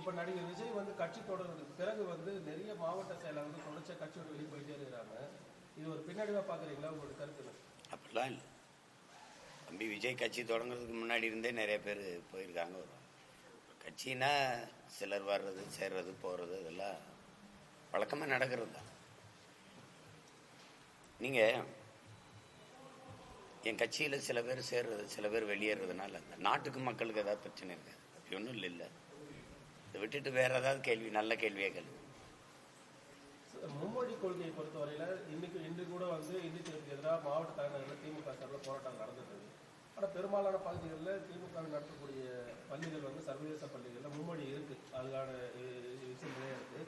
இப்ப நடிகர் விஜய் வந்து கட்சி தொடர்றதுக்கு பிறகு வந்து நிறைய மாவட்ட செயலாளர் வந்து தொடர்ச்சியா கட்சியோட வெளியே போயிட்டே இருக்கிறாங்க. இது ஒரு பின்னடைவா பாக்குறீங்களா? உங்களோட கருத்து? அப்படிலாம் இல்லை. தம்பி விஜய் கட்சி தொடங்குறதுக்கு முன்னாடி இருந்தே நிறைய பேர் போயிருக்காங்க. கட்சினா சிலர் வர்றது சேர்றது போறது இதெல்லாம் வழக்கமாக நடக்கிறது தான். நீங்க என் கட்சியில் சில பேர் சேர்றது சில பேர் வெளியேறதுனால நாட்டுக்கு மக்களுக்கு ஏதாவது பிரச்சனை இருக்கு? அப்படி ஒன்றும் இல்லை. இதை விட்டுட்டு வேற ஏதாவது கேள்வி, நல்ல கேள்வியே கேள்வி. மும்மொழி கொள்கையை பொறுத்தவரையில இன்று கூட வந்து இந்தி திணிப்புக்கு எதிராக மாவட்ட தலைநகரில் திமுக சார்பில் போராட்டம் நடந்துட்டு. ஆனால் பெரும்பாலான பகுதிகளில் திமுக நடத்தக்கூடிய பள்ளிகள் வந்து சர்வதேச பள்ளிகளில் மும்மொழி இருக்கு. அதுக்கான விஷயங்களே இருக்கு.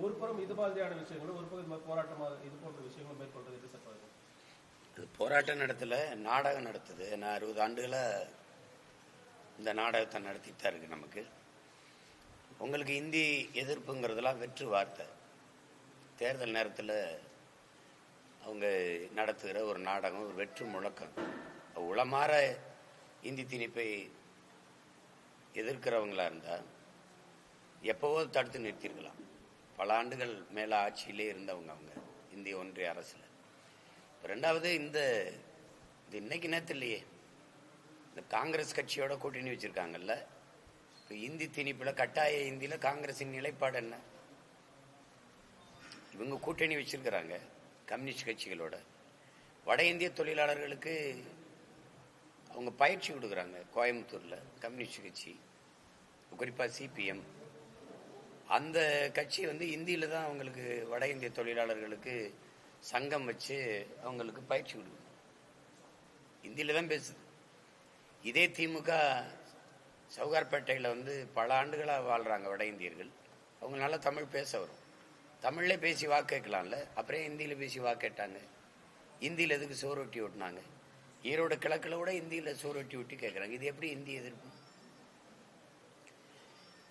ஒரு புறம் இது மாதிரியான விஷயங்களும், ஒரு புறம் போராட்டமாக இது போன்ற விஷயங்களும் மேற்கொள்றது எப்படி சார் பாருங்க? போராட்டம் நடத்தல, நாடகம் நடத்துது. நான் 60 ஆண்டுகளா இந்த நாடகத்தை நடத்திட்டு தான் இருக்கு. நமக்கு உங்களுக்கு இந்தி எதிர்ப்புங்கிறதுலாம் வெற்று வார்த்தை. தேர்தல் நேரத்தில் அவங்க நடத்துகிற ஒரு நாடகம், ஒரு வெற்று முழக்கம். உளமாற இந்தி திணிப்பை எதிர்க்கிறவங்களா இருந்தால் எப்போவோ தடுத்து நிறுத்திருக்கலாம். பல ஆண்டுகள் மேல ஆட்சியிலே இருந்தவங்க அவங்க இந்திய ஒன்றிய அரசுல. ரெண்டாவது, இந்த இன்னைக்கு நேரத்தில் இல்லையே, இந்த காங்கிரஸ் கட்சியோட கூட்டணி வச்சிருக்காங்கல்ல. இப்போ இந்தி திணிப்புல கட்டாய இந்தியில காங்கிரசின் நிலைப்பாடு என்ன? இவங்க கூட்டணி வச்சிருக்கிறாங்க கம்யூனிஸ்ட் கட்சிகளோட. வட இந்திய தொழிலாளர்களுக்கு அவங்க பயிற்சி கொடுக்குறாங்க. கோயம்புத்தூர்ல கம்யூனிஸ்ட் கட்சி, குறிப்பா சிபிஎம், அந்த கட்சி வந்து இந்தியில தான் அவங்களுக்கு வட இந்திய தொழிலாளர்களுக்கு சங்கம் வச்சு அவங்களுக்கு பயிற்சி கொடுக்குது. இந்தியில தான் பேசுது. இதே திமுக சவுகார்பேட்டையில் வந்து பல ஆண்டுகளாக வாழ்றாங்க வட இந்தியர்கள். அவங்களால தமிழ் பேச வரும். தமிழ்ல பேசி வாக்கு கேட்கலாம்ல. அப்புறம் இந்தியில பேசி வாக்கு கேட்டாங்க. இந்தியில எதுக்கு சோரொட்டி ஓட்டினாங்க? ஈரோடு கிழக்குல கூட இந்தியில சோரொட்டி ஒட்டி கேட்கறாங்க. இது எப்படி இந்தி எதிர்ப்பு?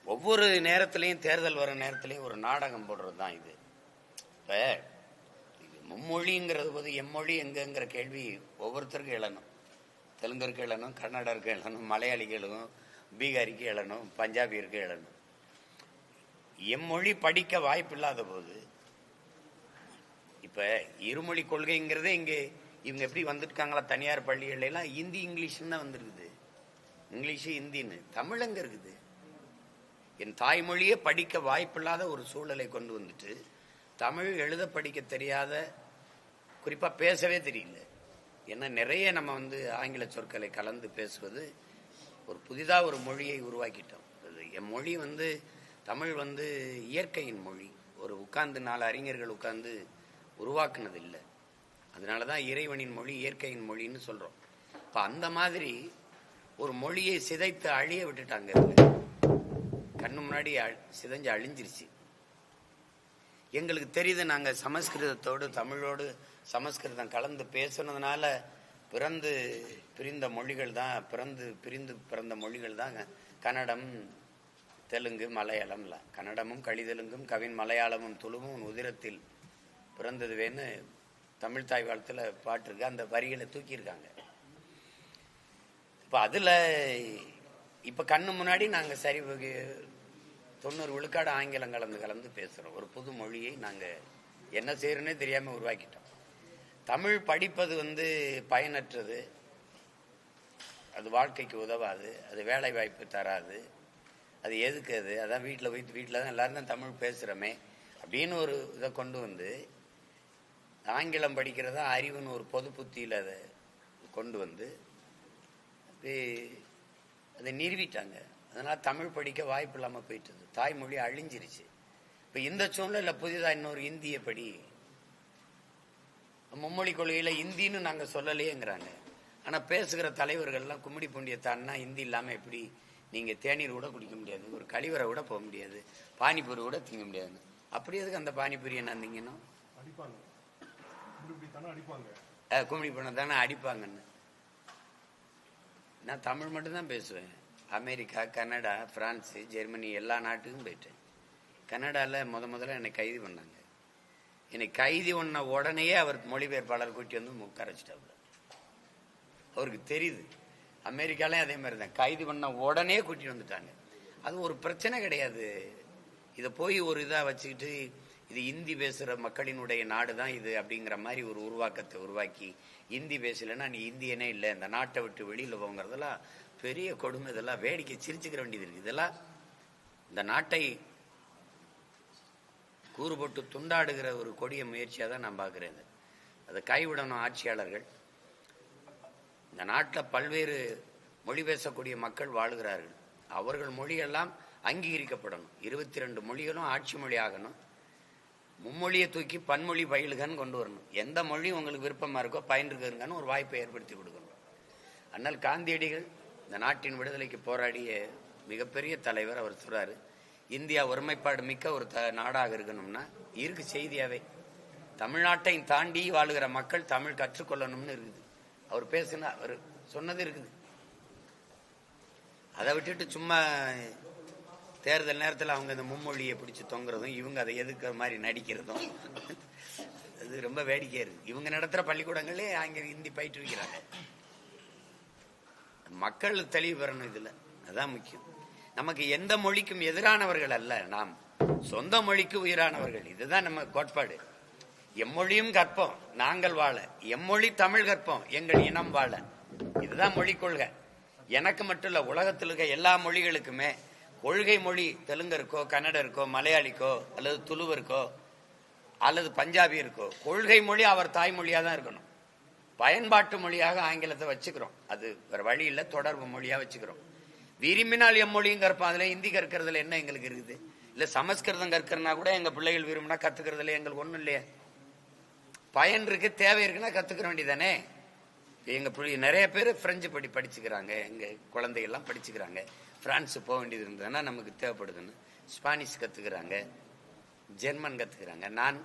ஒவ்வொரு நேரத்திலையும், தேர்தல் வர நேரத்திலையும் ஒரு நாடகம் போடுறது தான் இது. இப்ப மும்மொழிங்கிறது போது எம்மொழி எங்கிற கேள்வி ஒவ்வொருத்தருக்கும் எழணும். தெலுங்கருக்கு எழணும், கன்னடருக்கு எழணும், மலையாளிக்கு எழணும், பீகாரிக்கு எழணும், பஞ்சாபியருக்கு எழணும். எம்மொழி படிக்க வாய்ப்பு இல்லாத போது இப்ப இருமொழி கொள்கைங்கிறதே இங்கே இவங்க எப்படி வந்துருக்காங்களா? தனியார் பள்ளிகள் எல்லாம் இந்தி இங்கிலீஷ்னு தான் வந்திருக்குது. இங்கிலீஷு ஹிந்தின்னு. தமிழ் எங்க இருக்குது? என் தாய்மொழியே படிக்க வாய்ப்பில்லாத ஒரு சூழலை கொண்டு வந்துட்டு, தமிழ் எழுத படிக்க தெரியாத, குறிப்பா பேசவே தெரியல. ஏன்னா நிறைய நம்ம வந்து ஆங்கில சொற்களை கலந்து பேசுவது, ஒரு புதிதா ஒரு மொழியை உருவாக்கிட்டோம். என் மொழி வந்து தமிழ் வந்து இயற்கையின் மொழி. ஒரு உட்கார்ந்து 4 அறிஞர்கள் உட்கார்ந்து உருவாக்குனது இல்லை. அதனாலதான் இறைவனின் மொழி இயற்கையின் மொழின்னு சொல்றோம். இப்ப அந்த மாதிரி ஒரு மொழியை சிதைத்து அழிய விட்டுட்டாங்க. கண்ணு முன்னாடி சிதைஞ்சு அழிஞ்சிருச்சு. எங்களுக்கு தெரியுது, நாங்க சமஸ்கிருதத்தோடு தமிழோடு சமஸ்கிருதம் கலந்து பேசுனதுனால பிறந்து பிரிந்த மொழிகள் தான், பிறந்த மொழிகள் தான் கன்னடம், தெலுங்கு, மலையாளம்லாம். கன்னடமும் கழிதெலுங்கும் கவின் மலையாளமும் துளுவும் உதிரத்தில் பிறந்ததுவேன்னு தமிழ் தாய் வாழ்த்துல பாட்டு இருக்கு. அந்த வரிகளை தூக்கியிருக்காங்க. இப்ப அதுல இப்ப கண்ணு முன்னாடி நாங்க சரி 90 விழுக்காடு ஆங்கிலம் கலந்து பேசுறோம். ஒரு புது மொழியை நாங்க என்ன செய்யறோன்னே தெரியாம உருவாக்கிட்டோம். தமிழ் படிப்பது வந்து பயனற்றது, அது வாழ்க்கைக்கு உதவாது, அது வேலை வாய்ப்பு தராது, அது எதுக்கு? அதான் வீட்டில் தான் எல்லாரும் தான் தமிழ் பேசுறோமே அப்படின்னு ஒரு இதை கொண்டு வந்து ஆங்கிலம் படிக்கிறதா அறிவுன்னு ஒரு பொது புத்தியில் அதை கொண்டு வந்து அதை நிறுவிட்டாங்க. அதனால தமிழ் படிக்க வாய்ப்பு இல்லாமல் போயிட்டது. தாய்மொழி அழிஞ்சிருச்சு. இப்ப இந்த சூழ்நிலை புதிதாக இன்னொரு இந்திய படி மும்மொழி கொள்கையில இந்தின்னு நாங்க சொல்லலையேங்கிறாங்க. ஆனா பேசுகிற தலைவர்கள்லாம் கும்மிடி பூண்டியை தாண்டினா இந்தி இல்லாம எப்படி நீங்க தேநீர் கூட குடிக்க முடியாது, ஒரு கழிவறை கூட போக முடியாது, பானிபூரி கூட திங்க முடியாது. அப்படி எதுக்கு அந்த பானிபூரி என்ன திங்கணும்? கும்மிடி பண்ண தானே அடிப்பாங்கன்னு. நான் தமிழ் மட்டும்தான் பேசுவேன். அமெரிக்கா, கனடா, பிரான்ஸ், ஜெர்மனி எல்லா நாட்டுக்கும் போயிட்டேன். கனடாவில் முதல்ல என்னை கைது பண்ணாங்க. என்னை கைது பண்ண உடனேயே அவர் மொழிபெயர்ப்பாளர் கூட்டி வந்து உட்காரச்சிட்டாப்புல. அவருக்கு தெரியுது. அமெரிக்காலையும் அதே மாதிரி தான், கைது பண்ண உடனே கூட்டிட்டு வந்துட்டாங்க. அது ஒரு பிரச்சனை கிடையாது. இதை போய் ஒரு இதா வச்சுக்கிட்டு இது இந்தி பேசுற மக்களினுடைய நாடு தான் இது அப்படிங்கிற மாதிரி ஒரு உருவாக்கத்தை உருவாக்கி இந்தி பேசலைன்னா நீ இந்தியனே இல்லை, இந்த நாட்டை விட்டு வெளியில போங்கிறதெல்லாம் பெரிய கொடுமை. இதெல்லாம் வேடிக்கை சிரிச்சுக்கிற வேண்டியது இருக்கு. இதெல்லாம் இந்த நாட்டை கூறு போட்டு துண்டாடுகிற ஒரு கொடிய முயற்சியாக தான் நான் பார்க்கிறேன். அதை கைவிடணும் ஆட்சியாளர்கள். இந்த நாட்டில் பல்வேறு மொழி பேசக்கூடிய மக்கள் வாழுகிறார்கள். அவர்கள் மொழியெல்லாம் அங்கீகரிக்கப்படணும். 22 மொழிகளும் ஆட்சி மொழி ஆகணும். மும்மொழியை தூக்கி பன்மொழி பயிலுகன்னு கொண்டு வரணும். எந்த மொழி உங்களுக்கு விருப்பமா இருக்கோ பயின்றுக்குங்கன்னு ஒரு வாய்ப்பை ஏற்படுத்தி கொடுக்கணும். அண்ணல் காந்தியடிகள் இந்த நாட்டின் விடுதலைக்கு போராடிய மிகப்பெரிய தலைவர். அவர் சொல்றாரு, இந்தியா ஒருமைப்பாடு மிக்க ஒரு நாடாக இருக்கணும்னா இருக்கு செய்தியாவே தமிழ்நாட்டை தாண்டி வாழுகிற மக்கள் தமிழ் கற்றுக்கொள்ளணும்னு இருக்குது. அவர் பேசுனா அவர் சொன்னது இருக்குது. அதை விட்டுட்டு சும்மா தேர்தல் நேரத்தில் அவங்க இந்த மும்மொழியை பிடிச்சி தொங்குறதும் இவங்க அதை எதுக்குற மாதிரி நடிக்கிறதும் அது ரொம்ப வேடிக்கையா இருக்கு. இவங்க நடத்துற பள்ளிக்கூடங்களே அங்க ஹிந்தி பயிற்றுவிக்கிறாங்க. மக்கள் தெளிவு பெறணும். இதுல அதான் முக்கியம். நமக்கு எந்த மொழிக்கும் எதிரானவர்கள் அல்ல, நாம் சொந்த மொழிக்கு உயிரானவர்கள். இதுதான் நம்ம கோட்பாடு. எம்மொழியும் கற்போம் நாங்கள் வாழ, எம்மொழி தமிழ் கற்போம் எங்கள் இனம் வாழ. இதுதான் மொழி கொள்கை. எனக்கு மட்டும் இல்ல, உலகத்தில் இருக்க எல்லா மொழிகளுக்குமே கொள்கை மொழி தெலுங்கருக்கோ கன்னடருக்கோ மலையாளிக்கோ அல்லது துளுவருக்கோ அல்லது பஞ்சாபியருக்கோ கொள்கை மொழி அவர் தாய்மொழியா தான் இருக்கணும். பயன்பாட்டு மொழியாக ஆங்கிலத்தை வச்சுக்கிறோம். அது வேற வழி இல்லை, தொடர்பு மொழியா வச்சுக்கிறோம். விரும்பினால் எம்மொழியும் கற்போம். அதுல ஹிந்தி கற்கிறதுல என்ன எங்களுக்கு இருக்குது? இல்ல சமஸ்கிருதம் கற்கிறனா கூட எங்க பிள்ளைகள் விரும்பினா கத்துக்கிறதுல எங்களுக்கு ஒண்ணும் இல்லையா? பயன் இருக்கு, தேவை இருக்குன்னா கத்துக்கிற வேண்டியதானே. எங்க நிறைய பேர் பிரெஞ்சு படிச்சுக்கிறாங்க, எங்க குழந்தைகள்லாம் படிச்சுக்கிறாங்க. பிரான்ஸ் போக வேண்டியது இருந்ததுன்னா நமக்கு தேவைப்படுதுன்னு ஸ்பானிஷ் கத்துக்கிறாங்க, ஜெர்மன் கத்துக்கிறாங்க. நான்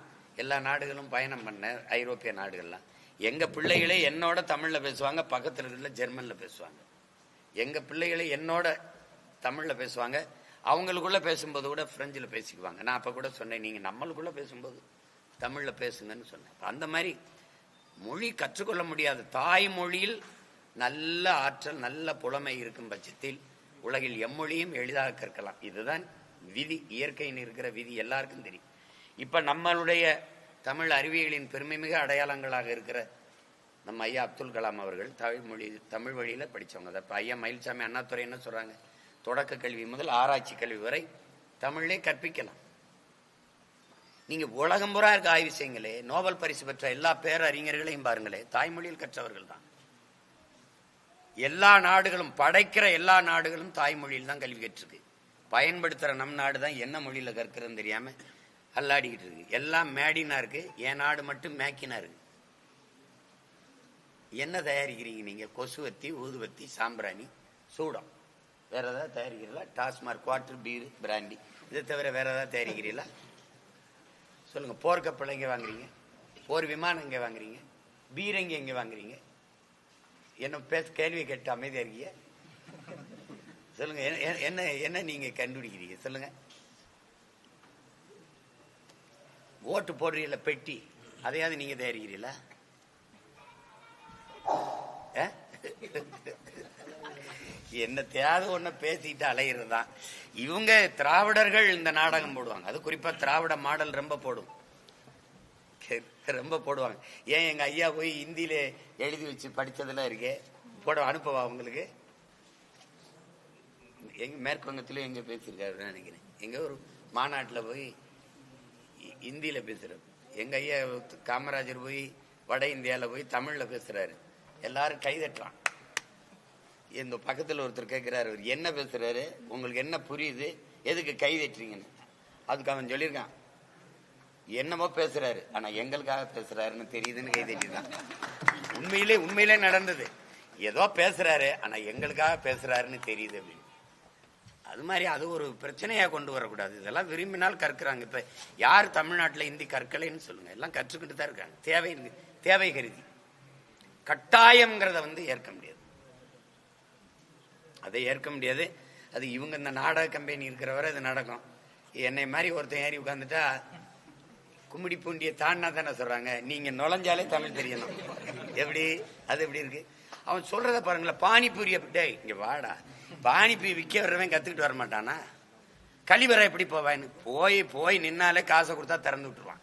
எல்லா நாடுகளும் பயணம் பண்ண, ஐரோப்பிய நாடுகள்லாம் எங்க பிள்ளைகளே என்னோட தமிழ்ல பேசுவாங்க, பக்கத்துல இருக்கிற ஜெர்மன்ல பேசுவாங்க. எங்க பிள்ளைகளே என்னோட தமிழ்ல பேசுவாங்க, அவங்களுக்குள்ள பேசும்போது கூட பிரெஞ்சுல பேசிக்குவாங்க. நான் அப்ப கூட சொன்னேன், நீங்க நம்மளுக்குள்ள பேசும்போது தமிழ்ல பேசுங்கன்னு சொன்னேன். அந்த மாதிரி மொழி கற்றுக்கொள்ள முடியாது. தாய்மொழியில் நல்ல ஆற்றல் நல்ல புலமை இருக்கும் பட்சத்தில் உலகில் எம்மொழியும் எளிதாக கற்கலாம். இதுதான் விதி, இயற்கையின் இருக்கிற விதி, எல்லாருக்கும் தெரியும். இப்ப நம்மளுடைய தமிழ் அறிவியலின் பெருமைமிகு அடையாளங்களாக இருக்கிற நம்ம ஐயா அப்துல் கலாம் அவர்கள் தமிழ் வழியில படிச்சவங்க. அப்ப ஐயா மயில்சாமி அண்ணாதுரை என்ன சொல்றாங்க, தொடக்க கல்வி முதல் ஆராய்ச்சி கல்வி வரை தமிழே கற்பிக்கலாம். நீங்க உலகம் பூரா இருக்க ஆய்வு செய்யுங்களே, நோபல் பரிசு பெற்ற எல்லா பேரறிஞர்களையும் பாருங்களே, தாய்மொழியில் கற்றவர்கள் தான். எல்லா நாடுகளும், படைக்கிற எல்லா நாடுகளும் தாய்மொழியில் தான் கல்வி கற்றிருக்கு. பயன்படுத்துற நம் நாடு தான் என்ன மொழியில கற்கிறதுன்னு தெரியாம அல்லாடிக்கிட்டு இருக்கு. எல்லாம் மேடினா இருக்கு, என் நாடு மட்டும் மேக்கினா இருக்கு. என்ன தயாரிக்கிறீங்க நீங்க? கொசுவத்தி, ஊதுவத்தி, சாம்பிராணி, சூடம், வேற ஏதாவது தயாரிக்கிறீங்களா? டாஸ்மார்க், குவார்டர், பீர், பிராண்டி, இதை தவிர வேற ஏதாவது தயாரிக்கிறீங்களா? சொல்லுங்க. போர்க்கப்பல் எங்க வாங்குறீங்க? போர் விமானம் எங்க வாங்குறீங்க? பீரங்கி எங்க வாங்குறீங்க? என்ன கேள்வி கேட்டு அமைதியா இருக்கீங்க? சொல்லுங்க. என்ன என்ன நீங்க கண்டுபிடிக்கிறீங்க? சொல்லுங்க. ஓட்டு போடுறீங்கள பெட்டி, அதையாவது நீங்க தயாரிக்கிறீங்களா? என்ன தேவை ஒண்ணு பேசிட்டு அலையிறது தான். இவங்க திராவிடர்கள் இந்த நாடகம் போடுவாங்க. அது குறிப்பா திராவிட மாடல் ரொம்ப போடுவாங்க. ஏன் எங்க ஐயா போய் ஹிந்தியில எழுதி வச்சு படிச்சதெல்லாம் இருக்கே, போட அனுப்பவா உங்களுக்கு? எங்க மேற்குவங்கத்திலும் எங்க பேசியிருக்காரு நினைக்கிறேன். எங்க ஒரு மாநாட்டில் போய் ஹிந்தியில பேசுறாரு. எங்க ஐயா காமராஜர் போய் வட இந்தியால போய் தமிழ்ல பேசுறாரு. எல்லாரும் கைதட்டுறான். எங்க பக்கத்துல ஒருத்தர் கேட்கிறாரு, என்ன பேசுறாரு, உங்களுக்கு என்ன புரியுது, எதுக்கு கை தட்டுறீங்கன்னு. அதுக்கு அவன் சொல்லியிருக்கான், என்னமோ பேசுறாரு ஆனா எங்களுக்காக பேசுறாருன்னு தெரியுதுன்னு கை தட்டிருக்கான். உண்மையிலே நடந்தது. ஏதோ பேசுறாரு ஆனா எங்களுக்காக பேசுறாருன்னு தெரியுது அப்படின்னு. அது மாதிரி அது ஒரு பிரச்சனையா கொண்டு வரக்கூடாது. இதெல்லாம் விரும்பினால் கற்கிறாங்க. இப்ப யார் தமிழ்நாட்டில் ஹிந்தி கற்கலைன்னு சொல்லுங்க, எல்லாம் கற்றுக்கிட்டு தான் இருக்காங்க. தேவை கருதி. கட்டாயம்ங்கிறத ஏற்க முடியாது. அதை ஏற்க முடியாது. அது இவங்க இந்த நாடக கம்பெனி இருக்கிறவரை அது நடக்கும். என்னை மாதிரி ஒருத்தன் ஏறி உட்காந்துட்டா கும்மிடி பூண்டியை தாண்டினா தானே சொல்றாங்க, நீங்க நுழைஞ்சாலே தமிழ் தெரியணும். எப்படி அது எப்படி இருக்கு? அவன் சொல்றத பாருங்களேன். பானிபூரிய டேய் இங்க வாடா, பானிபூரி விற்க வர்றவன் கத்துக்கிட்டு வர மாட்டானா? கழிவறை எப்படி போவான்னு போய் போய் நின்னாலே காசை கொடுத்தா திறந்து விட்டுருவான்.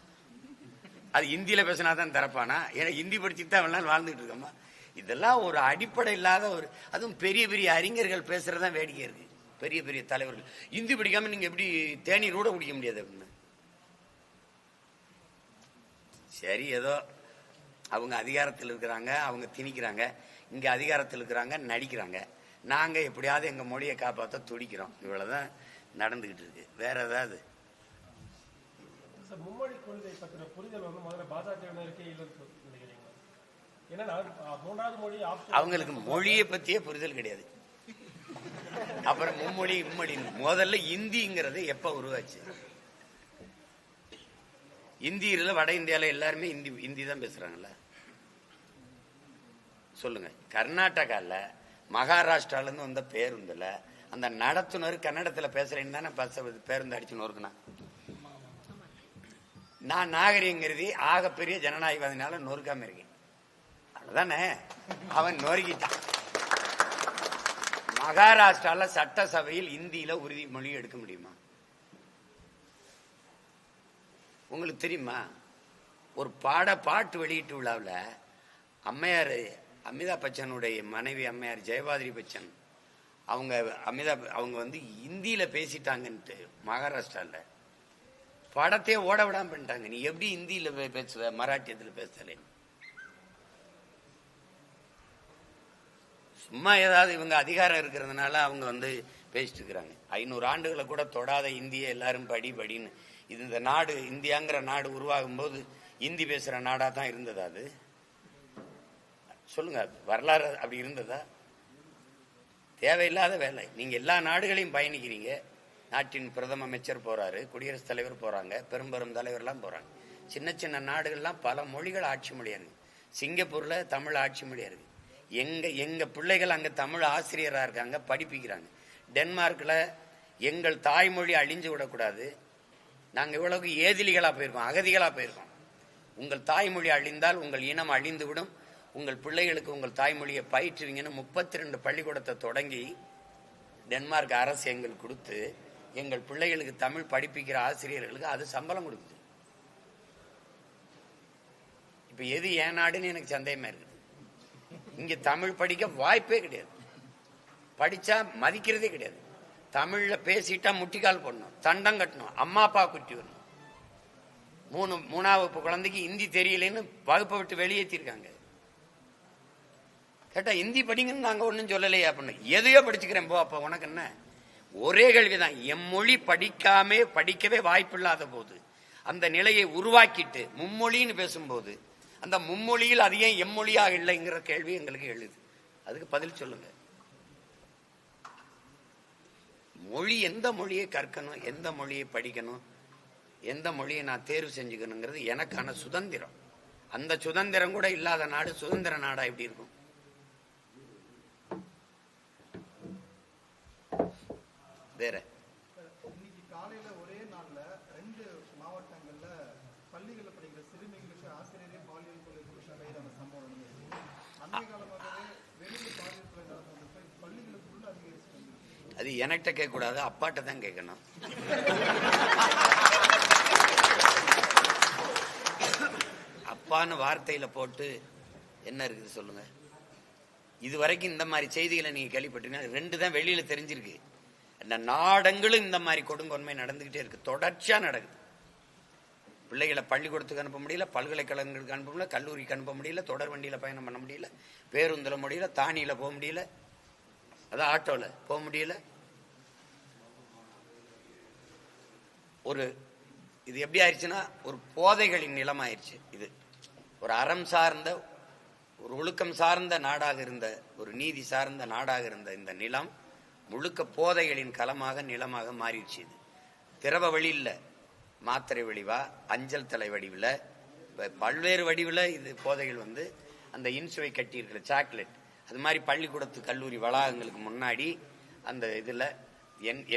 அது இந்தியில பேசினா தான் திறப்பானா? ஏன்னா ஹிந்தி படிச்சுட்டு தான் அவனால வாழ்ந்துட்டு இருக்கோமா? இதெல்லாம் ஒரு அடிப்படை இல்லாத ஒரு, அதுவும் பெரிய பெரிய அறிஞர்கள் பேசுறதுதான் வேடிக்கை இருக்கு. பெரிய பெரிய தலைவர்கள் இந்தி படிக்காம நீங்க எப்படி தேநீர் கூட குடிக்க முடியாது அப்படின்னு. சரி, ஏதோ அவங்க அதிகாரத்தில் இருக்கிறாங்க, அவங்க திணிக்கிறாங்க. இங்க அதிகாரத்தில் இருக்கிறாங்க, நடிக்கிறாங்க. நாங்க எப்படியாவது எங்க மொழியை காப்பாற்ற துடிக்கிறோம். இவ்வளவுதான் நடந்துகிட்டு இருக்கு. வேற ஏதாவது மும்மொழி கொள்கை பற்றின புரிதல் வந்து முதல்ல பாஜகவினருக்கே இல்லைன்னு நினைக்கிறீங்களா? ஏன்னா மூணாவது மொழி அவங்களுக்கு மொழியை பத்தியே புரிதல் கிடையாது. அப்புறம் மும்மொழி இம்மொழி. முதல்ல இந்திங்கிறது எப்ப உருவாச்சு? இந்தியில வட இந்தியால எல்லாருமே இந்தி தான் பேசுறாங்கல்ல. சொல்லுங்க. கர்நாடகால மகாராஷ்டிரால இருந்து வந்த பேருந்துல அந்த நடத்துனர் கன்னடத்துல பேசுறேன்னு தானே பேருந்து அடிச்சு நொறுக்குனா. நான் நாகரிகங்கிறது ஆக பெரிய ஜனநாயகவாதினால நொறுக்காம இருக்கேன். அதுதானே அவன் நொறுக்கிட்டான். மகாராஷ்டிரால சட்டசபையில் இந்தியில உறுதிமொழி எடுக்க முடியுமா? உங்களுக்கு தெரியுமா? ஒரு பாட்டு வெளியீட்டு விழாவில் அம்மையார் அமிதாப் பச்சனுடைய மனைவி அம்மையார் ஜெயபாதிரி பச்சன் அவங்க வந்து இந்தியில பேசிட்டாங்கன்ட்டு மகாராஷ்டிரால படத்தையே ஓட விடாம பண்ணிட்டாங்க. நீ எப்படி இந்தியில பேசுவ, மராட்டியத்துல பேசல? சும்மா ஏதாவது இவங்க அதிகாரம் இருக்கிறதுனால அவங்க வந்து பேசிட்டு இருக்கிறாங்க. 500 ஆண்டுகளை கூட தொடாத இந்திய எல்லாரும் படின்னு. இது இந்த நாடு இந்தியாங்கிற நாடு உருவாகும் போது இந்தி பேசுற நாடா தான் இருந்ததா? அது சொல்லுங்க. வரலாறு அப்படி இருந்ததா? தேவையில்லாத வேலை. நீங்க எல்லா நாடுகளையும் பயணிக்கிறீங்க. நாட்டின் பிரதம அமைச்சர் போறாரு, குடியரசுத் தலைவர் போறாங்க, பெரும் தலைவர்லாம் போறாங்க. சின்ன சின்ன நாடுகள்லாம் பல மொழிகள் ஆட்சி மொழியா இருக்கு. சிங்கப்பூர்ல தமிழ் ஆட்சி மொழியா இருக்கு. எங்க பிள்ளைகள் அங்க தமிழ் ஆசிரியரா இருக்காங்க, படிப்பிக்கிறாங்க. டென்மார்க்ல எங்கள் தாய்மொழி அழிஞ்சு விடக்கூடாது, நாங்க இவ்வளவுக்கு ஏதிலிகளா போயிருக்கோம், அகதிகளா போயிருக்கோம். உங்கள் தாய்மொழி அழிந்தால் உங்கள் இனம் அழிந்து விடும், உங்கள் பிள்ளைகளுக்கு உங்கள் தாய்மொழியை பயிற்றுவீங்கன்னு 32 பள்ளிக்கூடத்தை தொடங்கி டென்மார்க் அரசு எங்களுக்கு கொடுத்து எங்கள் பிள்ளைகளுக்கு தமிழ் படிப்பிக்கிற ஆசிரியர்களுக்கு அது சம்பளம் கொடுக்குது. இப்ப எது ஏன் நாடுன்னு எனக்கு சந்தேகமா இருக்குது. இங்க தமிழ் படிக்க வாய்ப்பே கிடையாது. படிச்சா மதிக்கிறதே கிடையாது. தமிழ்ல பேசிட்டா முட்டிக்கால் போடணும், தண்டம் கட்டணும், அம்மா அப்பா குட்டி வரணும். 3ஆம் வகுப்பு குழந்தைக்கு ஹிந்தி தெரியலன்னு வகுப்பை விட்டு வெளியேற்றிருக்காங்க. கேட்டா ஹிந்தி படிங்கன்னு நாங்க ஒன்னும் சொல்லலையே அப்படின்னு. எதையோ படிச்சுக்கிறேன் போ. அப்ப உனக்கு என்ன? ஒரே கேள்விதான். எம்மொழி படிக்கவே வாய்ப்பில்லாத போது அந்த நிலையை உருவாக்கிட்டு மும்மொழின்னு பேசும்போது அந்த மும்மொழியில் அது ஏன் எம்மொழியாக இல்லைங்கிற கேள்வி எங்களுக்கு எழுது. அதுக்கு பதில் சொல்லுங்க. மொழி, எந்த மொழியை கற்கணும், எந்த மொழியை படிக்கணும், எந்த மொழியை நான் தேர்வு செஞ்சுக்கணுங்கிறது எனக்கான சுதந்திரம். அந்த சுதந்திரம் கூட இல்லாத நாடு சுதந்திர நாடா எப்படி இருக்கும்? வேற இன்னைக்கு காலையில ஒரே நாள்ல 2 மாவட்டங்கள்ல பள்ளிகளில் படிக்கிற சிறுமிகளுக்கு ஆசிரியரே பாலியல் கொலை கைதான சம்பவம். அண்மை காலமாகவே வெளியில் பாலியல் கொலை நடந்தது பள்ளிகளுக்குள்ள அதிகரிச்சு. அது என்கிட்ட கேட்க கூடாது, அப்பாட்ட தான் கேட்கணும். அப்பான்னு வார்த்தையில போட்டு என்ன இருக்குது சொல்லுங்க. இதுவரைக்கும் இந்த மாதிரி செய்திகளை நீங்க கேள்விப்பட்டீங்கன்னா 2 தான் வெளியில தெரிஞ்சிருக்கு. இந்த நாடங்களும் இந்த மாதிரி கொடுங்கொன்மை நடந்துகிட்டே இருக்கு, தொடர்ச்சியா நடக்குது. பிள்ளைகளை பள்ளிக்கூடத்துக்கு அனுப்ப முடியல, பல்கலைக்கழகங்களுக்கு அனுப்ப முடியல, கல்லூரிக்கு அனுப்ப முடியல, தொடர் வண்டியில பயணம் பண்ண முடியல, பேருந்துல முடியல, தானியில போக முடியல, அதான் ஆட்டோல போக முடியல. இது எப்படி ஆயிடுச்சுன்னா ஒரு போதைகளின் நிலம் ஆயிடுச்சு. இது ஒரு அறம் சார்ந்த, ஒரு ஒழுக்கம் சார்ந்த நாடாக இருந்த, ஒரு நீதி சார்ந்த நாடாக இருந்த இந்த நிலம் முழுக்க போதைகளின் களமாக நிலமாக மாறிடுச்சு. இது திரவ வழியில், மாத்திரை வடிவா, அஞ்சல் தலை வடிவில், பல்வேறு வடிவில் இது போதைகள் வந்து அந்த இன்சுவை கட்டி இருக்கிற சாக்லேட், அது மாதிரி பள்ளிக்கூடத்து கல்லூரி வளாகங்களுக்கு முன்னாடி அந்த இதில்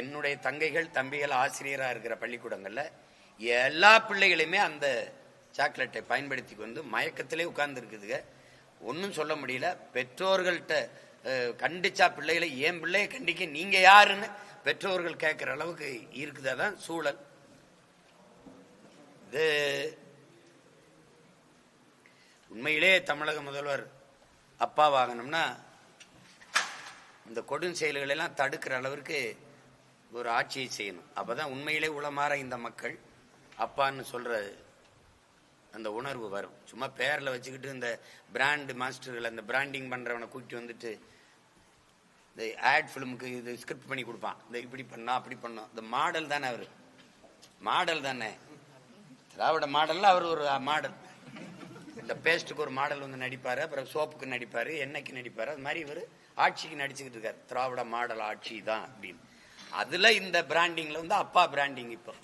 என்னுடைய தங்கைகள் தம்பிகள் ஆசிரியராக இருக்கிற பள்ளிக்கூடங்களில் எல்லா பிள்ளைகளுமே அந்த சாக்லேட்டை பயன்படுத்தி வந்து மயக்கத்திலே உட்கார்ந்து இருக்குதுங்க. ஒன்றும் சொல்ல முடியல. பெற்றோர்கள்ட்ட கண்டிச்சா பிள்ளைகளை என் பிள்ளைய கண்டிக்க நீங்க யாருன்னு பெற்றோர்கள் கேட்கிற அளவுக்கு இருக்குதான் சூழல். இது உண்மையிலே தமிழக முதல்வர் அப்பா வாகனம்னா இந்த கொடும் செயல்களை எல்லாம் தடுக்கிற அளவிற்கு ஒரு ஆட்சியை செய்யணும். அப்பதான் உண்மையிலே உளமாற இந்த மக்கள் அப்பான்னு சொல்ற அந்த உணர்வு வரும். சும்மா பேர்ல வச்சுக்கிட்டு இந்த பிராண்ட் மாஸ்டர்கள் அந்த பிராண்டிங் பண்றவனை கூட்டி வந்துட்டு இந்த ஆட் ஃபிலிமுக்கு இது ஸ்கிரிப்ட் பண்ணி கொடுப்பான். இந்த இப்படி பண்ணா அப்படி பண்ணோம். இந்த மாடல் தானே அவரு, மாடல் தானே திராவிட மாடல்ல அவர் ஒரு மாடல். இந்த பேஸ்ட்டுக்கு ஒரு மாடல் வந்து நடிப்பாரு, அப்புறம் சோப்புக்கு நடிப்பாரு, எண்ணெய்க்கு நடிப்பாரு. அது மாதிரி இவர் ஆட்சிக்கு நடிச்சுக்கிட்டு இருக்காரு. திராவிட மாடல் ஆட்சி தான் அப்படின்னு. அதுல இந்த பிராண்டிங்ல வந்து அப்பா பிராண்டிங் இப்போ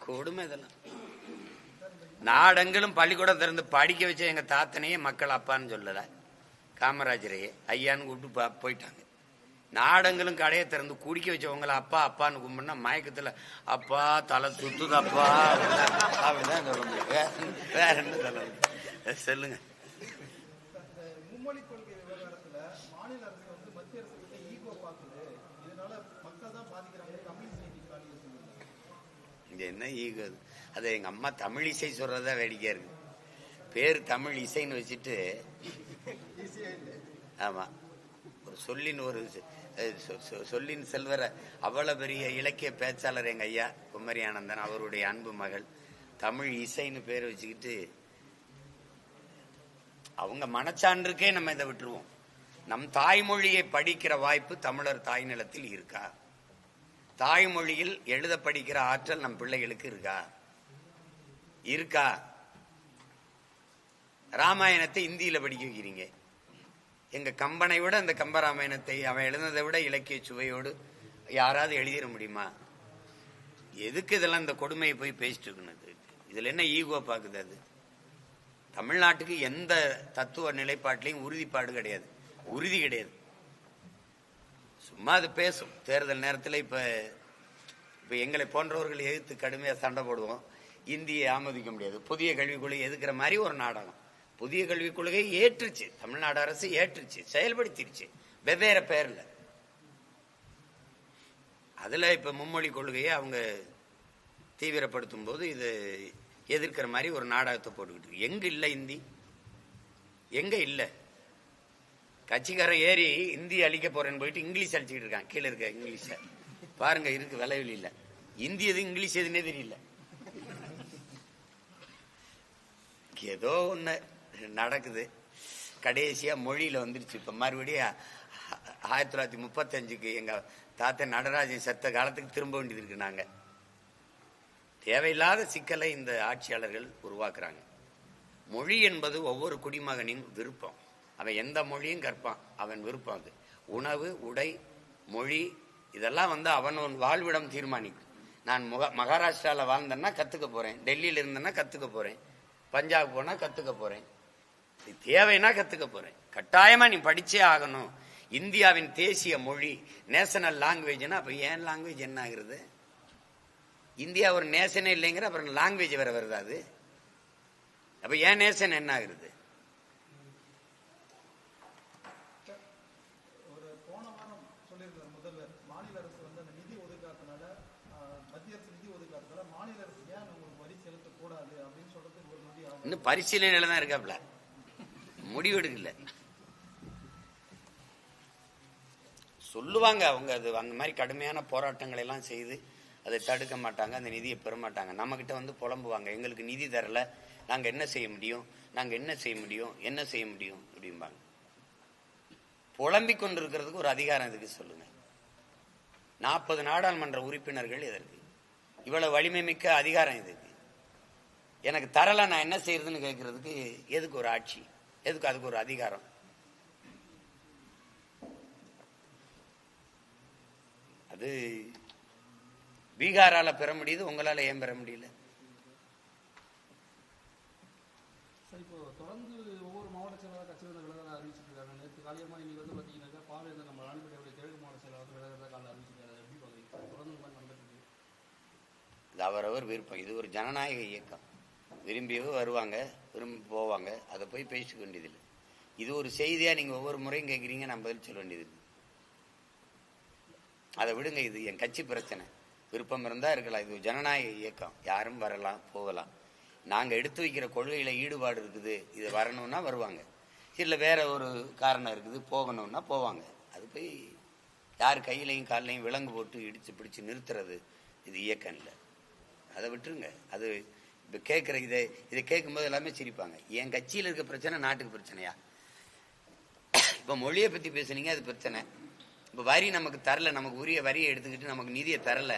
கொடுமை. இதெல்லாம் நாடெங்கிலும் பள்ளிக்கூடம் திறந்து படிக்க வச்ச எங்க தாத்தனையே மக்கள் அப்பான்னு சொல்லல, காமராஜரையே ஐயான்னு கூப்பிட்டு போயிட்டாங்க. நாடெங்கிலும் கடையை திறந்து குடிக்க வச்சவங்களை அப்பா அப்பான்னு கும்பிடுனா மயக்கத்துல அப்பா தலை சுத்துதப்பா அப்படிதான் சொல்ல முடியும். வேற என்ன சொல்ல முடியும் சொல்லுங்க. மும்மொழி கொள்கை விவகாரத்துல மாநில அரசு வந்து மத்திய அரசு கிட்ட ஈகோ பாக்குது, இதனால மக்கள் தான் பாதிக்கிறாங்க. இங்க என்ன ஈகோ? அது எங்க அம்மா தமிழ் இசை சொல்றதா வேடிக்கையா இருக்கு. பேர் தமிழ் இசைன்னு வச்சுட்டு, ஆமா ஒரு சொல்லின் ஒரு சொல்லின் செல்வர அவ்வளவு பெரிய இலக்கிய பேச்சாளர் எங்க ஐயா குமரி ஆனந்தன், அவருடைய அன்பு மகள் தமிழ் இசைன்னு பேர் வச்சுக்கிட்டு அவங்க மனச்சான்றுக்கே நம்ம இதை விட்டுருவோம். நம் தாய்மொழியை படிக்கிற வாய்ப்பு தமிழர் தாய் நிலத்தில் இருக்கா? தாய்மொழியில் எழுத படிக்கிற ஆற்றல் நம் பிள்ளைகளுக்கு இருக்கா? இருக்கா? ராமாயணத்தை இந்தியில படிக்க வைக்கிறீங்க. எங்க கம்பனை விட அந்த கம்பராமாயணத்தை அவன் எழுந்ததை விட இலக்கிய சுவையோடு யாராவது எழுதிட முடியுமா? எதுக்கு இதெல்லாம் இந்த கொடுமையை போய் பேசிட்டு இருக்கணும்? இதுல என்ன ஈகோ பாக்குது? அது தமிழ்நாட்டுக்கு எந்த தத்துவ நிலைப்பாட்டிலையும் உறுதிப்பாடு கிடையாது, உறுதி கிடையாது. சும்மா அது பேசும். தேர்தல் நேரத்தில் இப்ப எங்களை போன்றவர்கள் எதிர்த்து கடுமையா சண்டை போடுவோம். இந்தியை ஆமோதிக்க முடியாது. புதிய கல்விக் கொள்கை எதுக்குற மாதிரி ஒரு நாடகம். புதிய கல்விக் கொள்கையை ஏற்றுச்சு, தமிழ்நாடு அரசு ஏற்றுச்சு, செயல்படுத்திருச்சு வெவ்வேறு பேர்ல. அதுல இப்ப மும்மொழி கொள்கையை அவங்க தீவிரப்படுத்தும் போது இது எதிர்க்கிற மாதிரி ஒரு நாடகத்தை போட்டுக்கிட்டு எங்க இல்ல இந்தி? எங்க இல்ல? கட்சிக்காரன் ஏறி இந்தி அழிக்க போறேன்னு போயிட்டு இங்கிலீஷ் அழிச்சுக்கிட்டு இருக்கான். கீழே இருக்க இங்கிலீஷ பாருங்க, இருக்கு விளைவில் இல்ல. இந்தி எது இங்கிலீஷ் எதுன்னே தெரியல. ஏதோ ஒண்ணு நடக்குது. கடைசியா மொழியில வந்துருச்சு. இப்ப மறுபடியும் 1935 எங்க தாத்தா நடராஜன் செத்த காலத்துக்கு திரும்ப வேண்டியது இருக்கு. நாங்க தேவையில்லாத சிக்கலை இந்த ஆட்சியாளர்கள் உருவாக்குறாங்க. மொழி என்பது ஒவ்வொரு குடிமகனின் விருப்பம். அவன் எந்த மொழியும் கற்பான், அவன் விருப்பம். அது உணவு, உடை, மொழி இதெல்லாம் வந்து அவன் வாழ்விடம் தீர்மானிக்கும். நான் மகாராஷ்டிரால வாழ்ந்தேன்னா கத்துக்க போறேன், டெல்லியில இருந்தேன்னா கத்துக்க போறேன், பஞ்சாப் போனா கத்துக்க போறேன், தேவைன்னா கத்துக்க போறேன். கட்டாயமா நீ படிச்சே ஆகணும். இந்தியாவின் தேசிய மொழி நேஷனல் லாங்குவேஜ்னா அப்ப ஏன் லாங்குவேஜ் என்ன ஆகுறது? இந்தியா ஒரு நேஷனே இல்லைங்கிற அப்புறம் லாங்குவேஜ் வேற வருது. அது அப்ப ஏன் நேஷன் என்ன ஆகுறது? ஒரு போன வாரம் சொல்லியிருந்தார் முதல்வர், மாநில அரசு வந்து அந்த நிதி ஒதுக்காதனால, மத்திய அரசு நிதி ஒதுக்காதனால மாநில அரசு ஏன் உங்களுக்கு வரி செலுத்தக்கூடாது அப்படின்னு சொல்றதுக்கு ஒரு நொடி ஆகும். இன்னும் பரிசீலனையில தான் இருக்காப்ல, முடிவெடுக்கல. சொல்லுவாங்க அவங்க. அது அந்த மாதிரி கடுமையான போராட்டங்களை எல்லாம் செய்து அதை தடுக்க மாட்டாங்க, அந்த நிதியை பெற மாட்டாங்க. நம்ம கிட்ட வந்து புலம்புவாங்க, எங்களுக்கு நிதி தரல, நாங்க என்ன செய்ய முடியும், நாங்க என்ன செய்ய முடியும், என்ன செய்ய முடியும் அப்படிம்பாங்க. புலம்பிக் கொண்டிருக்கிறதுக்கு ஒரு அதிகாரம் எதுக்கு சொல்லுங்க? 40 நாடாளுமன்ற உறுப்பினர்கள் எதற்கு? இவ்வளவு வலிமை மிக்க அதிகாரம் எதுக்கு? எனக்கு தரல, நான் என்ன செய்யறதுன்னு கேட்கறதுக்கு எதுக்கு ஒரு ஆட்சி? எதுக்கு அதுக்கு ஒரு அதிகாரம்? அது பீகாரால பெற முடியுது, உங்களால ஏன் பெற முடியல? சார், இப்போ தொடர்ந்து ஒவ்வொரு மாவட்ட செயலாளர் கட்சி விலகலை அறிவிச்சிட்டு இருக்காங்க. நேற்று காலையமா இன்னைக்கு வந்து பார்த்தீங்கன்னாக்கா பாவேந்தர் நம்ம ராணிப்பேட்டையுடைய கிழக்கு மாவட்ட செயலாளர் விலகிறதா காலையில் அறிவிச்சிருக்காரு. எப்படி பார்க்குறீங்க சார்? தொடர்ந்து இந்த மாதிரி நடந்துட்டு இருக்கு. இது அவரவர் விருப்பம். இது ஒரு ஜனநாயக இயக்கம். விரும்பியவோ வருவாங்க, விரும்பி போவாங்க. அதை போய் பேசிக்க வேண்டியதில்லை. இது ஒரு செய்தியா நீங்க ஒவ்வொரு முறையும் கேட்குறீங்க, நான் பதில் சொல்ல வேண்டியது. அதை விடுங்க, இது என் கட்சி பிரச்சனை. விருப்பம் இருந்தா இருக்கலாம், இது ஜனநாயக இயக்கம், யாரும் வரலாம் போகலாம். நாங்க எடுத்து வைக்கிற கொள்கையில ஈடுபாடு இருக்குது, இது வரணும்னா வருவாங்க, இல்ல வேற ஒரு காரணம் இருக்குது போகணும்னா போவாங்க. அது போய் யார் கையிலையும் காலையும் விலங்கு போட்டு இடிச்சு பிடிச்சு நிறுத்துறது இது இயக்கம் இல்லை. அதை விட்டுருங்க. அது இப்போ கேட்குற இதை கேட்கும்போது எல்லாமே சிரிப்பாங்க. என் கட்சியில் இருக்க பிரச்சனை நாட்டுக்கு பிரச்சனையா? இப்போ மொழியை பற்றி பேசுனீங்க, அது பிரச்சனை. இப்போ வரி நமக்கு தரல, நமக்கு உரிய வரியை எடுத்துக்கிட்டு நமக்கு நிதியை தரல,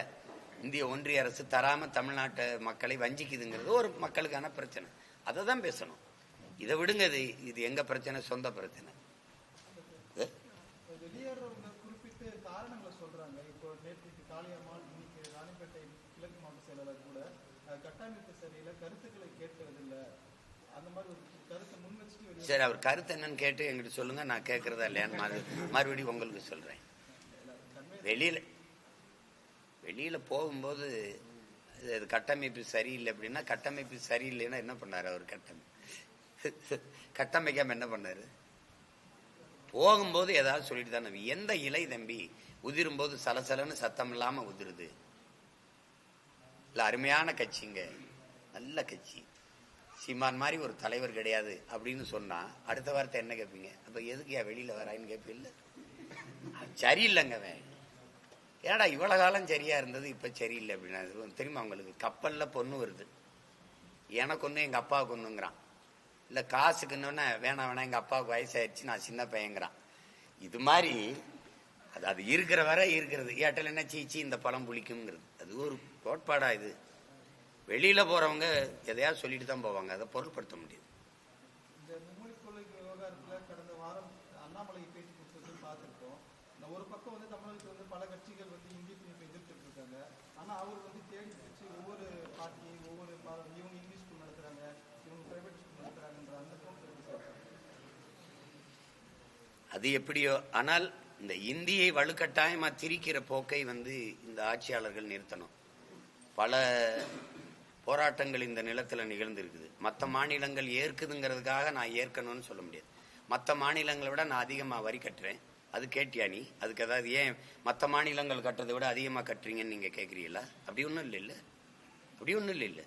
இந்திய ஒன்றிய அரசு தராமல் தமிழ்நாட்டு மக்களை வஞ்சிக்குதுங்கிறது ஒரு மக்களுக்கான பிரச்சனை. அதை தான் பேசணும். இதை விடுங்க, இது எங்க பிரச்சனை, சொந்த பிரச்சனை. வெளியேறவங்க குறிப்பிட்டு காரணங்களை சொல்றாங்க. இப்போ நேற்று காளியம்மாள், இன்னைக்கு ராணிப்பேட்டை கிழக்கு மாவட்ட செயலாளர் கூட கட்டமைப்பு சரியில்லை, கருத்துக்களை கேட்கறதில்லை, அந்த மாதிரி ஒரு கருத்தை முன் வச்சுட்டு. சரி, அவர் கருத்து என்னன்னு கேட்டு எங்கிட்ட சொல்லுங்க, நான் கேட்கறதா இல்லையான்னு மறுபடியும் உங்களுக்கு சொல்றேன். வெளியில போகும்போது அது கட்டமைப்பு சரியில்லை அப்படின்னா, கட்டமைப்பு சரியில்லைன்னா என்ன பண்ணாரு அவர்? கட்டமைக்காம என்ன பண்ணாரு? போகும்போது ஏதாவது சொல்லிட்டு தானே. எந்த இலை தம்பி உதிரும் போது சலசலன்னு சத்தம் இல்லாம உதிருது? இல்ல, அருமையான கட்சிங்க, நல்ல கட்சி, சீமான் மாதிரி ஒரு தலைவர் கிடையாது அப்படின்னு சொன்னா அடுத்த வார்த்தை என்ன கேட்பீங்க? அப்ப எதுக்கு வெளியில வரான்னு கேட்பீங்க. சரியில்லைங்க, ஏடா இவ்வளவு காலம் சரியா இருந்தது இப்ப சரியில்லை அப்படின்னா தெரியுமா உங்களுக்கு? கப்பல்ல பொண்ணு வருது, எனக்கு ஒண்ணு எங்க அப்பாவுக்கு ஒண்ணுங்கிறான். இல்ல காசுக்குன்னு வேணாம் எங்க அப்பாவுக்கு வயசாயிருச்சு, நான் சின்ன பையங்கிறான். இது மாதிரி அது இருக்கிற வரை இருக்கிறது. ஏட்டல் என்ன சீச்சி இந்த பழம் புளிக்கும்ங்கிறது அது ஒரு கோட்பாடா? இது வெளியில போறவங்க எதையாவது சொல்லிட்டு தான் போவாங்க, அதை பொருட்படுத்த முடியாது. இந்த மும்மொழி கொள்கை விவகாரத்துல கடந்த வாரம் அண்ணாமலை பேட்டி கொடுத்தது பார்த்திருக்கோம். ஒரு பக்கம் தமிழகத்துல பல கட்சிகள் இந்திய திணிப்பை எதிர்த்துட்டு இருக்காங்க. ஆனா அவர் தேடி பிடிச்சு ஒவ்வொரு பார்ட்டி ஒவ்வொரு இவங்க இங்கிலீஷ் ஸ்கூல் நடத்துறாங்க, இவங்க பிரைவேட் ஸ்கூல் நடத்துறாங்கன்ற அந்த அது எப்படியோ, ஆனால் இந்த இந்தியை வலுக்கட்டாயமா திரிக்கிற போக்கை இந்த ஆட்சியாளர்கள் நிறுத்தணும். பல போராட்டங்கள் இந்த நிலத்துல நிகழ்ந்திருக்குது. மற்ற மாநிலங்கள் ஏற்குதுங்கிறதுக்காக நான் ஏற்கணும்னு சொல்ல முடியாது. மற்ற மாநிலங்களை விட நான் அதிகமா வரி கட்டுறேன், அது கேட்டியா நீ? அதுக்கு ஏதாவது ஏன் மற்ற மாநிலங்கள் கட்டுறதை விட அதிகமா கட்டுறீங்கன்னு நீங்க கேட்குறீங்களா? அப்படி ஒன்றும் இல்லை, அப்படி ஒன்றும் இல்லை.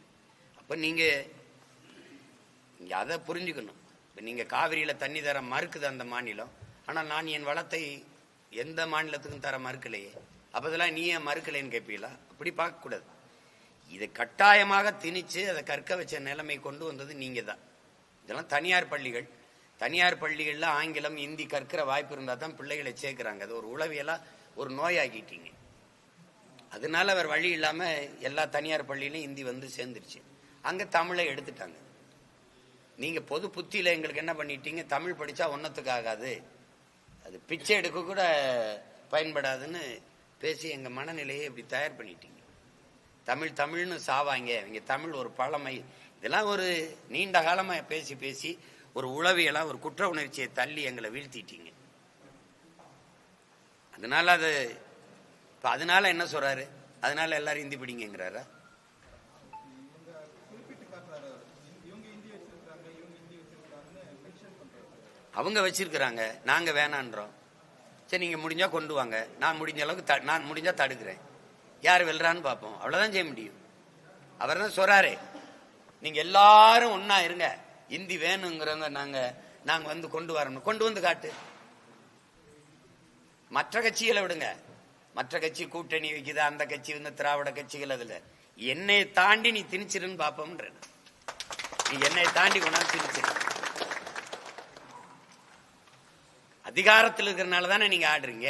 அப்ப நீங்க அதை புரிஞ்சுக்கணும். நீங்க காவிரியில தண்ணி தர மறுக்குது அந்த மாநிலம், ஆனால் நான் என் வளத்தை எந்த மாநிலத்துக்கும் தர மறுக்கலையே, அப்பதெல்லாம் நீ ஏன் மறுக்கலைன்னு கேட்பீங்களா? அப்படி பார்க்கக்கூடாது. இதை கட்டாயமாக திணிச்சு அதை கற்க வச்ச நிலைமை கொண்டு வந்தது நீங்க தான். இதெல்லாம் தனியார் பள்ளிகள், தனியார் பள்ளிகள்ல ஆங்கிலம் இந்தி கற்கிற வாய்ப்பு இருந்தா தான் பிள்ளைகளை சேர்க்கிறாங்க. அது ஒரு உளவியலா ஒரு நோயாக்கிட்டீங்க. அதனால அவர் வழி இல்லாம எல்லா தனியார் பள்ளியிலும் இந்தி சேர்ந்துருச்சு. அங்க தமிழை எடுத்துட்டாங்க. நீங்க பொது புத்தியில எங்களுக்கு என்ன பண்ணிட்டீங்க? தமிழ் படிச்சா ஒன்னத்துக்கு ஆகாது, அது பிச்சை எடுக்க கூட பயன்படாதுன்னு பேசி எங்க மனநிலையை இப்படி தயார் பண்ணிட்டீங்க. தமிழ்னு சாவாங்க, இங்க தமிழ் ஒரு பழமை. இதெல்லாம் ஒரு நீண்ட காலமா பேசி பேசி ஒரு உளவியலா ஒரு குற்ற உணர்ச்சியை தள்ளி எங்களை வீழ்த்திட்டீங்க. அதனால அது அதனால என்ன சொல்றாரு? அதனால எல்லாரும் இந்தி படிங்கிறாரா? அவங்க வச்சிருக்கிறாங்க, நாங்க வேணான்றோம். சரி, நீங்க முடிஞ்சா கொண்டு வாங்க, நான் முடிஞ்ச அளவுக்கு நான் முடிஞ்சா தடுக்கிறேன், யார் வெல்றான்னு பார்ப்போம், அவ்வளவுதான் செய்ய முடியும். அவர் தான் சொல்றாரு, நீங்க எல்லாரும் ஒன்னா இருங்க, இந்தி வேணுங்கிறவங்க நாங்க கொண்டு வரணும், கொண்டு வந்து காட்டு. மற்ற கட்சிகளை விடுங்க, மற்ற கட்சி கூட்டணி வைக்குது, அந்த கட்சி திராவிட கட்சிகள், அதுல என்னை தாண்டி நீ திணிச்சிருன்னு பாப்போம்ன்ற. நீ என்னை தாண்டி கொண்டாந்து திணிச்சிரு. அதிகாரத்தில் இருக்கிறனால தானே நீங்க ஆடுறீங்க.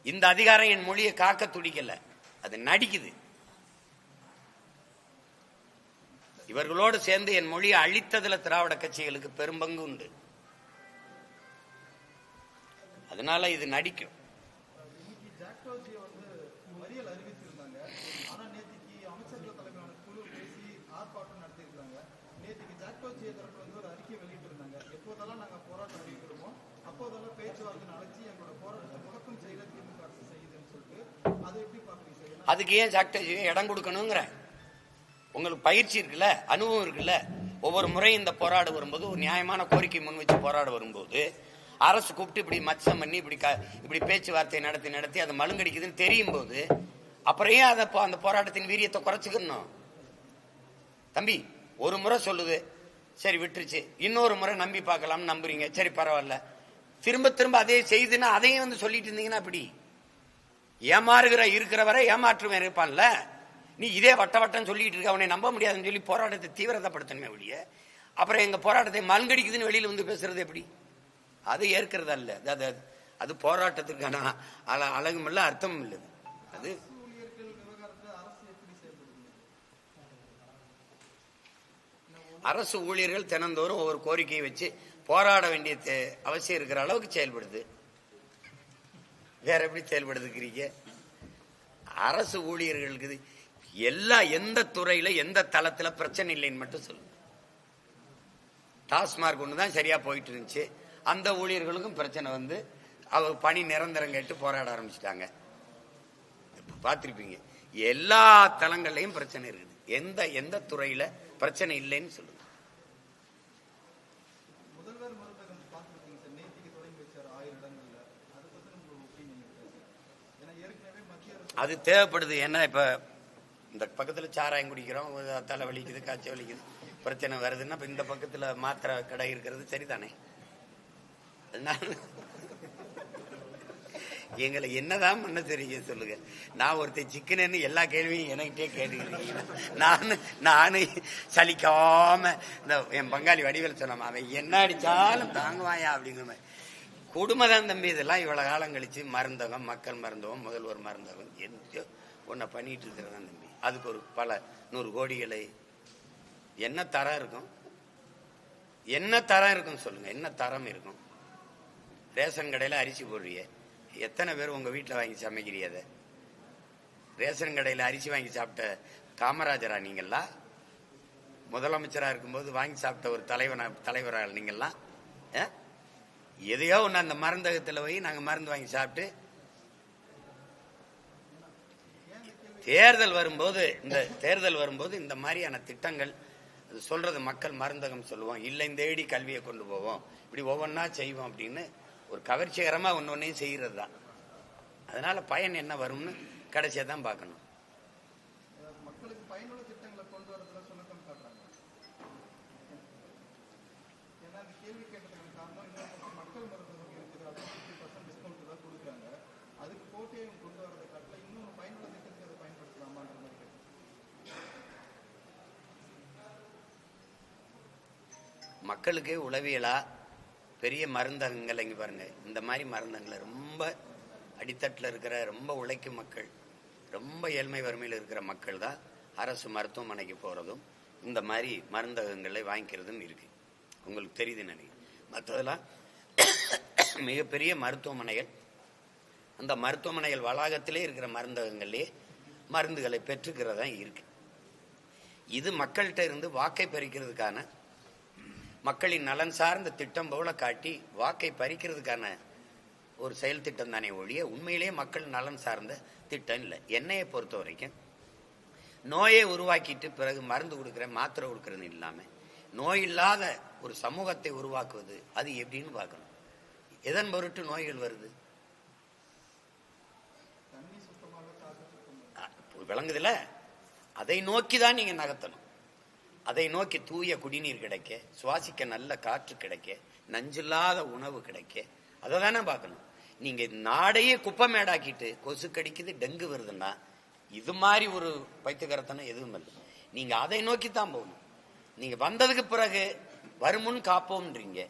இந்த அதிகாரம் என் மொழியை காக்க துடிக்கல, அது நடிக்குது. இவர்களோடு சேர்ந்து என் மொழியை அழித்ததுல திராவிட கட்சிகளுக்கு பெரும்பங்கு உண்டு. அதனால இது நடிக்கும். அதுக்கு ஏன் சாக்டேஜ் இடம் கொடுக்கணுங்கிற? உங்களுக்கு பயிற்சி இருக்குல்ல, அனுபவம் இருக்குல்ல, ஒவ்வொரு முறையும் இந்த போராட வரும்போது ஒரு நியாயமான கோரிக்கை முன் வச்சு போராட வரும்போது அரசு கூப்பிட்டு இப்படி மச்சம் பண்ணி இப்படி பேச்சுவார்த்தை நடத்தி அது மழுங்கடிக்குதுன்னு தெரியும் போது அப்புறம் ஏன் அதை அந்த போராட்டத்தின் வீரியத்தை குறைச்சிக்கணும்? தம்பி ஒரு முறை சொல்லுது, சரி விட்டுருச்சு, இன்னொரு முறை நம்பி பார்க்கலாம், நம்புறீங்க, சரி பரவாயில்ல, திரும்ப திரும்ப அதே செய்துன்னா அதையும் வந்து சொல்லிட்டு இருந்தீங்கன்னா அப்படி இருக்கிற வரை ஏமாற்றுவன் இருப்பான்ல. நீ இதே வட்டம் சொல்லிட்டு இருக்க, அவனை நம்ப முடியாதுன்னு சொல்லி போராட்டத்தை தீவிரப்படுத்தணுமே ஒழிய அப்புறம் எங்க போராட்டத்தை மல்கடிக்குதுன்னு வெளியில வந்து பேசுறது எப்படி? அது ஏற்கிறது அல்ல. அது போராட்டத்திற்கான அழகும் இல்ல, அர்த்தமும் இல்லை. அது அரசு ஊழியர்கள் தினந்தோறும் ஒவ்வொரு கோரிக்கையை வச்சு போராட வேண்டிய அவசியம் இருக்கிற அளவுக்கு செயல்படுது. வேற எப்படி செயல்படுத்துக்கிறீங்க? அரசு ஊழியர்களுக்கு எந்த துறையில எந்த தளத்துல பிரச்சனை இல்லைன்னு மட்டும் சொல்லுங்க. டாஸ்மார்க் ஒண்ணுதான் சரியா போயிட்டு இருந்துச்சு, அந்த ஊழியர்களுக்கும் பிரச்சனை வந்து அவங்க பணி நிரந்தரம் கேட்டு போராட ஆரம்பிச்சுட்டாங்க. பார்த்திருப்பீங்க, எல்லா தளங்கள்லயும் பிரச்சனை இருக்குது. எந்த துறையில பிரச்சனை இல்லைன்னு சொல்லுங்க. அது தேவைப்படுது. ஏன்னா இப்ப இந்த பக்கத்துல சாராயம் குடிக்கிறோம், தலை வலிக்குது, காய்ச்சல் வலிக்குது, பிரச்சனை வருதுன்னா இப்ப இந்த பக்கத்துல மாத்திரை கடை இருக்கிறது சரிதானே? எங்களை என்னதான் பண்ண தெரியும் சொல்லுங்க. நான் ஒருத்தர் சிக்கனு எல்லா கேள்வியும் என்கிட்டே கேட்டுக்கிறீங்க. நானு சலிக்காம இந்த என் பங்காளி வடிவேல் சொன்ன அவன் என்ன அடிச்சாலும் தாங்குவாயா அப்படிங்கிற மாதிரி குடும்பதான் தம்பி. இதெல்லாம் இவ்வளவு காலம் கழிச்சு மருந்தகம், மக்கள் மருந்தகம், முதல்வர் மருந்தகம் ஒன்ன பண்ணிட்டு இருக்கிறதா தம்பி. அதுக்கு ஒரு பல 100 கோடிகளை என்ன தரம் இருக்கும்? என்ன தரம் இருக்கும் சொல்லுங்க? என்ன தரம் இருக்கும்? ரேஷன் கடையில அரிசி போடுறிய, எத்தனை பேர் உங்க வீட்டுல வாங்கி சமைக்கிறீ? அதை ரேஷன் கடையில அரிசி வாங்கி சாப்பிட்ட காமராஜரா நீங்களா? முதலமைச்சரா இருக்கும்போது வாங்கி சாப்பிட்ட ஒரு தலைவரா நீங்கள்லாம்? எதையோ ஒண்ணு அந்த மருந்தகத்துல போய் நாங்க மருந்து வாங்கி சாப்பிட்டு தேர்தல் வரும்போது இந்த மாதிரியான திட்டங்கள் சொல்றது மக்கள் மருந்தகம் சொல்லுவோம், இல்லை தேடி கல்வியை கொண்டு போவோம், இப்படி ஒவ்வொன்னா செய்வோம் அப்படின்னு ஒரு கவர்ச்சிகரமா ஒன்னொன்னையும் செய்யறது தான். அதனால பயன் என்ன வரும்னு கடைசியா தான் பார்க்கணும். மக்களுக்கு பயனுள்ள திட்டங்களை கொண்டு வரதுல சுணக்கம் காட்டுறாங்க. ஏன்னா அந்த கேள்வி கேட்டதுக்கு காரணம் மக்கள் மருந்தகம் இருக்குது, அதை 50% டிஸ்கவுண்ட் தான் கொடுக்குறாங்க. அதுக்கு போட்டியை கொண்டு வரதை காட்டில இன்னொரு பயனுள்ள திட்டத்துக்கு அதை பயன்படுத்தலாமான்ற மாதிரி மக்களுக்கு உளவியலா பெரிய மருந்தகங்கள் இங்க பாருங்க. இந்த மாதிரி மருந்தகங்களை ரொம்ப அடித்தட்டில் இருக்கிற ரொம்ப உழைக்கும் மக்கள், ரொம்ப ஏழ்மை வறுமையில் இருக்கிற மக்கள் தான் அரசு மருத்துவமனைக்கு போறதும் இந்த மாதிரி மருந்தகங்களை வாங்கிக்கிறதும் இருக்கு. உங்களுக்கு தெரியுது நினைக்கிறேன். மற்றதெல்லாம் மிகப்பெரிய மருத்துவமனைகள், அந்த மருத்துவமனைகள் வளாகத்திலே இருக்கிற மருந்தகங்களே மருந்துகளை பெற்றுக்கிறதா இருக்கு. இது மக்கள்கிட்ட இருந்து வாக்கை பறிக்கிறதுக்கான, மக்களின் நலன் சார்ந்த திட்டம் போல காட்டி வாக்கை பறிக்கிறதுக்கான ஒரு செயல் திட்டம் தானே ஒழிய உண்மையிலேயே மக்கள் நலன் சார்ந்த திட்டம் இல்லை. என்னையை பொறுத்த வரைக்கும் நோயை உருவாக்கிட்டு பிறகு மருந்து கொடுக்குற மாத்திரை கொடுக்கறது இல்லாம நோய் இல்லாத ஒரு சமூகத்தை உருவாக்குவது அது எப்படின்னு பார்க்கணும். எதன் பொருட்டு நோய்கள் வருது விளங்குதுல? அதை நோக்கிதான் நீங்க நகர்த்தணும். அதை நோக்கி தூய குடிநீர் கிடைக்க, சுவாசிக்க நல்ல காற்று கிடைக்க, நஞ்சில்லாத உணவு கிடைக்க, அதை தானே பார்க்கணும். நீங்க நாடையே குப்பமேடாக்கிட்டு கொசு கடிக்குது, டெங்கு வருதுன்னா இது மாதிரி ஒரு பைத்தியக்காரத்தனம் எதுவும் இல்லை. நீங்க அதை நோக்கித்தான் போகணும். நீங்க வந்ததுக்கு பிறகு வருமுன் காப்போம்ன்றீங்க.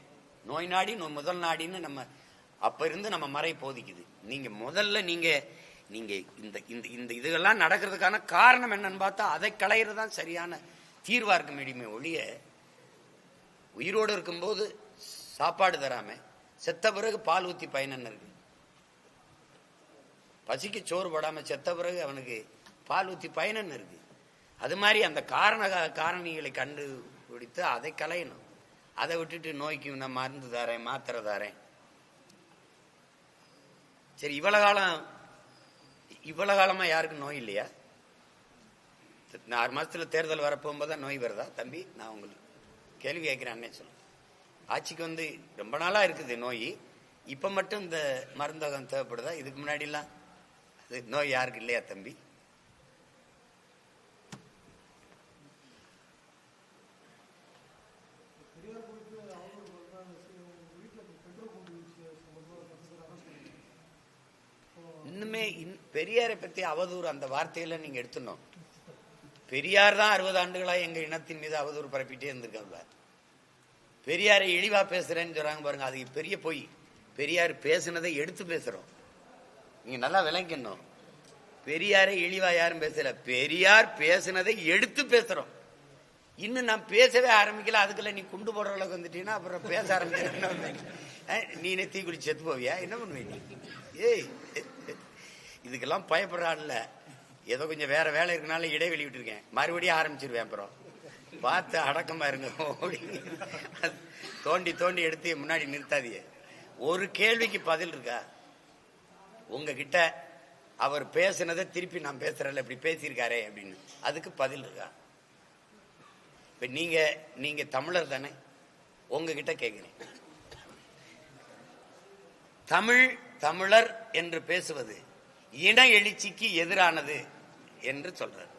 நோய் நாடி முதல் நாடின்னு நம்ம அப்ப இருந்து நம்ம மறை போதிக்குது. நீங்க முதல்ல நீங்க இந்த இந்த இதுகெல்லாம் நடக்கிறதுக்கான காரணம் என்னன்னு பார்த்தா அதை களையிறதுதான் சரியான தீர்வா இருக்க முடியுமே ஒழிய உயிரோடு இருக்கும்போது சாப்பாடு தராம செத்த பிறகு பால் ஊத்தி பயன் இருக்கு. பசிக்கு சோறு போடாம செத்த பிறகு அவனுக்கு பால் ஊத்தி பயன் இருக்கு. அது மாதிரி அந்த காரணிகளை கண்டுபிடித்து அதை களையணும். அதை விட்டுட்டு நோய்க்கு நான் மருந்து தரேன், மாத்திரை தரேன். சரி, இவ்வளவு காலமா யாருக்கும் நோய் இல்லையா? 6 மாசத்துல தேர்தல் வரப்போகும்போது நோய் வருதா தம்பி? நான் உங்களுக்கு கேள்வி கேட்கிறேன்னே சொல்லு. ஆட்சிக்கு வந்து ரொம்ப நாளா இருக்குது நோய், இப்ப மட்டும் இந்த மருந்தகம் தேவைப்படுதா? இதுக்கு முன்னாடி எல்லாம் நோய் யாருக்கு இல்லையா தம்பி? இன்னுமே பெரியாரை பத்தி அவதூறு அந்த வார்த்தையில நீங்க எடுத்துடணும். பெரியார் தான் 60 ஆண்டுகளா எங்க இனத்தின் மீது அவதூறு பரப்பிட்டே இருந்திருக்காங்க. பெரியாரை இழிவா பேசுறேன்னு சொல்றாங்க பாருங்க, அது பெரிய பொய். பெரியார் பேசுனதை எடுத்து பேசுறோம். நீங்க நல்லா விளங்கணும். பெரியாரை இழிவா யாரும் பேசல, பெரியார் பேசுனதை எடுத்து பேசுறோம். இன்னும் நான் பேசவே ஆரம்பிக்கல, அதுக்குள்ள நீ குண்டு போடுற அளவுக்கு வந்துட்டீங்கன்னா அப்புறம் பேச ஆரம்பிக்க. நீ தீ குடிச்சு செத்து போவியா? என்ன பண்ணுவீங்க? ஏய், இதுக்கெல்லாம் பயப்படுறான்ல. ஏதோ கொஞ்சம் வேற வேலை இருக்கனால இடைவெளி விட்டுருக்கேன், மறுபடியும் ஆரம்பிச்சிருவேன். அப்புறம் பார்த்து அடக்கமா இருங்க. தோண்டி தோண்டி எடுத்து முன்னாடி நிறுத்தாதீங்க. ஒரு கேள்விக்கு பதில் இருக்கா உங்ககிட்ட? அவர் பேசுனதை திருப்பி நான் பேசுறேன்ல, இப்படி பேசியிருக்காரே அப்படின்னு, அதுக்கு பதில் இருக்கா? இப்ப நீங்க தமிழர் தானே, உங்ககிட்ட கேட்கிறேன். தமிழர் என்று பேசுவது இன எழுச்சிக்கு எதிரானது என்று சொல்றார்.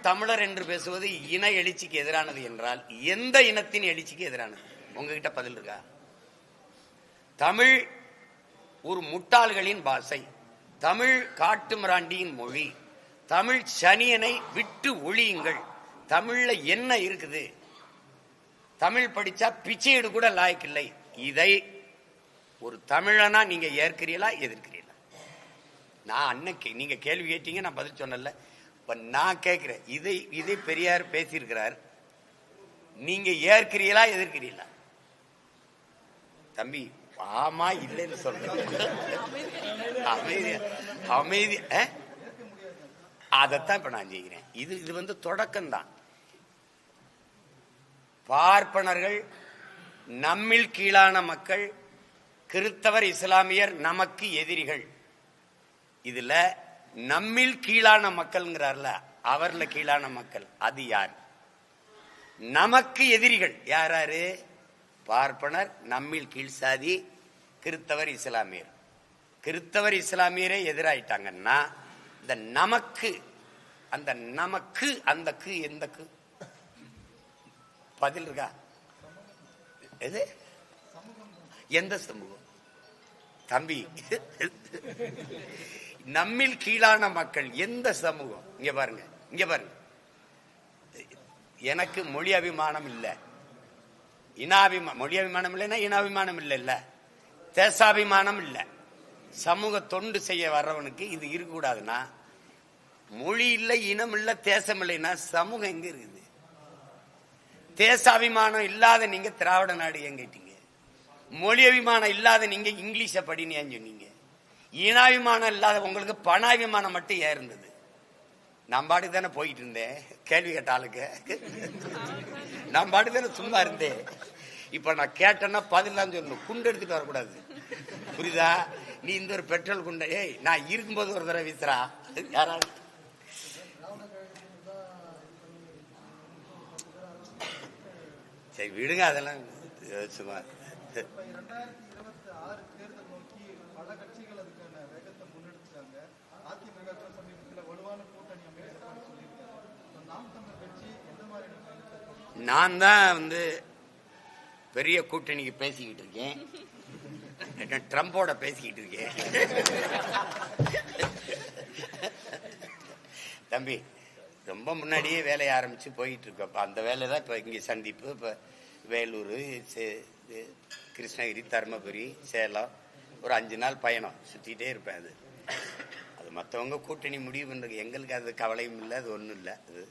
தமிழர் என்று பேசுவது இன எழுச்சிக்கு எதிரானது என்றால் எந்த இனத்தின் எழுச்சிக்கு எதிரானது? உங்ககிட்ட பதில் இருக்கா? தமிழ் ஒரு முட்டாள்களின் பாஷை, தமிழ் காட்டு மிராண்டியின் மொழி, தமிழ் சனியனை விட்டு ஒழியுங்கள். தமிழ்ல என்ன இருக்குது? தமிழ் படிச்சா பிச்சையீடு கூட லாய்க்கில்லை. இதை ஒரு தமிழனா நீங்க ஏற்கிறீங்களா எதிர்க்கிறீங்களா? நான் அன்னைக்கு நீங்க கேள்வி கேட்டீங்க, நான் பதில் சொன்னல. இப்ப நான் கேட்கிறேன், இதை பெரியார் பேசியிருக்கிறார், நீங்க ஏற்கிறீங்களா எதிர்க்கிறீங்களா? தம்பி ஆமா இல்லைன்னு சொல்றேன். அமைதி. அதைத்தான் இப்ப நான் செய்கிறேன். இது வந்து தொடக்கம்தான். பார்ப்பனர்கள் நம்மில் கீழான மக்கள், கிறிஸ்தவர் இஸ்லாமியர் நமக்கு எதிரிகள். இதுல நம்மில் கீழான மக்கள்ங்கிறார்ல, அவர்ல கீழான மக்கள் அது யார்? நமக்கு எதிரிகள் யாராரு? பார்ப்பனர், நம்மில் கீழ் சாதி, கிறிஸ்தவர் இஸ்லாமியர். கிறிஸ்தவர் இஸ்லாமியரே எதிராயிட்டாங்கன்னா இந்த நமக்கு, அந்த நமக்கு அந்த கு எந்த கு பதில் இருக்கா? எது? எந்த சமூகம் தம்பி? நம்மில் கீழான மக்கள் எந்த சமூகம்? இங்க பாருங்க, இங்க பாருங்க. எனக்கு மொழி அபிமானம் இல்ல, மொழி அபிமானம் இல்லைன்னா இனாபிமானம் இல்ல, இல்ல தேசாபிமானம் இல்ல. சமூக தொண்டு செய்ய வர்றவனுக்கு இது இருக்கக்கூடாதுன்னா, மொழி இல்லை, இனம் இல்ல, தேசம் இல்லைன்னா சமூகம் எங்க இருக்குது? தேசாபிமானம் இல்லாத நீங்க திராவிட நாடு ஏன் கேட்டீங்க? மொழி அபிமானம் இல்லாத நீங்க இங்கிலீஷ படின்னு ஏன் சொன்னீங்க? இனாபிமானம் இல்லாத உங்களுக்கு பணாபிமானம் மட்டும் ஏன் இருந்தது? நான் பாட்டுக்கு தானே போயிட்டு இருந்தேன், கேள்வி கேட்ட ஆளுக்கு நான் பாட்டுக்கு தானே சும்மா இருந்தேன். இப்ப நான் கேட்டேன்னா பதில் தான் சொல்லணும், குண்டு எடுத்துட்டு வரக்கூடாது. புரியுதா? நீ இந்த ஒரு பெட்ரோல் குண்டை, ஏய் நான் இருக்கும்போது ஒரு தடவை வீசுறா யாராவது. சரி விடுங்க, அதெல்லாம் சும்மா. 2026 தேர்தல் நோக்கி பல கட்சிகள் அதுக்கான வேகத்தை முன்னெடுத்துட்டாங்க. அதிமுக சமீபத்தில் வலுவான கூட்டணி அமைக்கிறதா சொல்லியிருக்காங்க. நாம் தமிழர் கட்சி எந்த மாதிரி? நான் தான் வந்து பெரிய கூட்டணிக்கு பேசிக்கிட்டு இருக்கேன், ட்ரம்போட பேசிக்கிட்டு இருக்கேன். தம்பி ரொம்ப முன்னாடியே வேலையை ஆரம்பிச்சு போயிட்டு இருக்கோம். அந்த வேலை தான் இப்போ இங்கே சந்திப்பு. இப்போ வேலூர், கிருஷ்ணகிரி, தருமபுரி, சேலம், ஒரு 5 நாள் பயணம் சுற்றிட்டே இருப்பேன். அது மற்றவங்க கூட்டணி முடிவு பண்ணுறது, எங்களுக்கு அது கவலையும் இல்லை, அது ஒன்றும் இல்லை. அது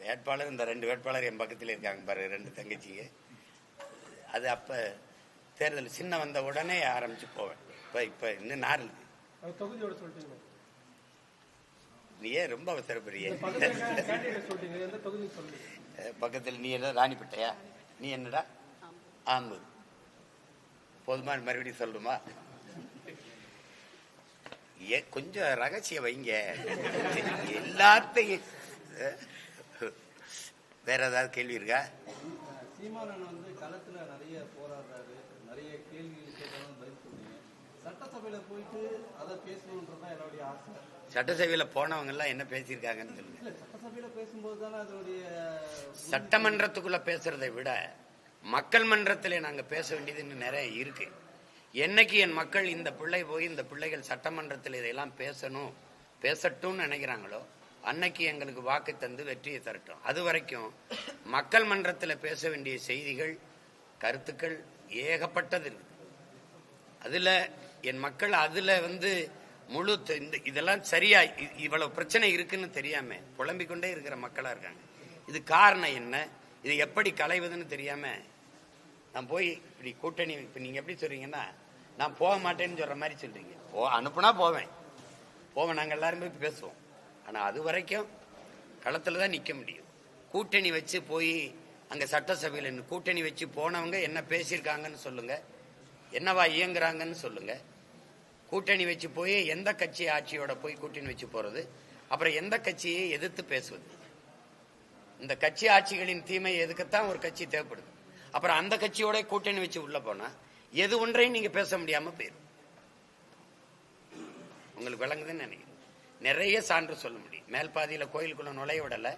வேட்பாளர் இந்த 2 வேட்பாளர் என் பக்கத்தில் இருக்காங்க பாரு, 2 தங்கச்சிங்க. அது அப்போ தேர்தல் சின்ன வந்த உடனே ஆரம்பிச்சு போவேன். இப்போ இன்னும் நார் இருக்கு. நீ ஏன் ரொம்ப அவசரப்படுறிய? பக்கத்தில் நீ என்ன ராணிப்பட்டையா? நீ என்னடா? ஆம்பது. போதுமா? மறுபடியும் சொல்லுமா? கொஞ்சம் ரகசியம் வைங்க எல்லாத்தையும். வேற ஏதாவது கேள்வி இருக்கா? சீமானன் வந்து களத்துல நிறைய போராடுறாரு, நிறைய கேள்விகள் கேட்டாலும் பதில் சொல்றீங்க. சட்டசபையில போயிட்டு அதை பேசணுன்றதான் என்னுடைய ஆசை. சட்டசபையில போனவங்க எல்லாம் என்ன பேசியிருக்காங்கன்னு சொல்லுங்க. இல்ல, சட்டசபையில பேசும்போது தானே அதனுடைய சட்டமன்றத்துக்குள்ள பேசுறதை விட மக்கள் மன்றத்திலே நாங்க பேச வேண்டியது இன்னும் நிறைய இருக்கு. என்னைக்கு என் மக்கள் இந்த பிள்ளை போய் இந்த பிள்ளைகள் சட்டமன்றத்தில் இதையெல்லாம் பேசட்டும்னு நினைக்கிறாங்களோ அன்னைக்கு எங்களுக்கு வாக்கு தந்து வெற்றியை தரட்டும். அது வரைக்கும் மக்கள் மன்றத்தில் பேச வேண்டிய செய்திகள், கருத்துக்கள் ஏகப்பட்டது இருக்கு. அதுல என் மக்கள் அதுல முழு இதெல்லாம் சரியா இவ்வளவு பிரச்சனை இருக்குன்னு தெரியாம புலம்பிக் கொண்டே இருக்கிற மக்களா இருக்காங்க. இது காரணம் என்ன, இது எப்படி களைவதுன்னு தெரியாம நான் போய் இப்படி கூட்டணி, இப்ப நீங்க எப்படி சொல்றீங்கன்னா நான் போக மாட்டேன்னு சொல்ற மாதிரி சொல்றீங்க. அனுப்புனா போவேன், நாங்க எல்லாரும் போய் பேசுவோம். ஆனா அது வரைக்கும் களத்துல தான் நிக்க முடியும். கூட்டணி வச்சு போய் அங்க சட்டசபையில கூட்டணி வச்சு போனவங்க என்ன பேசியிருக்காங்கன்னு சொல்லுங்க, என்னவா இயங்குறாங்கன்னு சொல்லுங்க. கூட்டணி வச்சு போய் எந்த கட்சி ஆட்சியோட போய் கூட்டணி வச்சு போறது, அப்புறம் எந்த கட்சியை எதிர்த்து பேசுவது. இந்த கட்சி ஆட்சிகளின் தீமை எதுக்குத்தான் ஒரு கட்சி தேவைப்படுது. அப்புறம் அந்த கட்சியோட கூட்டணி வச்சு உள்ள போனா எது ஒன்றையும் நீங்க பேச முடியாம போயிடும். உங்களுக்கு விளங்குதுன்னு நினைக்கிறேன். நிறைய சான்று சொல்ல முடியும். மேல் பாதியில கோயிலுக்குள்ள நுழைய விடல,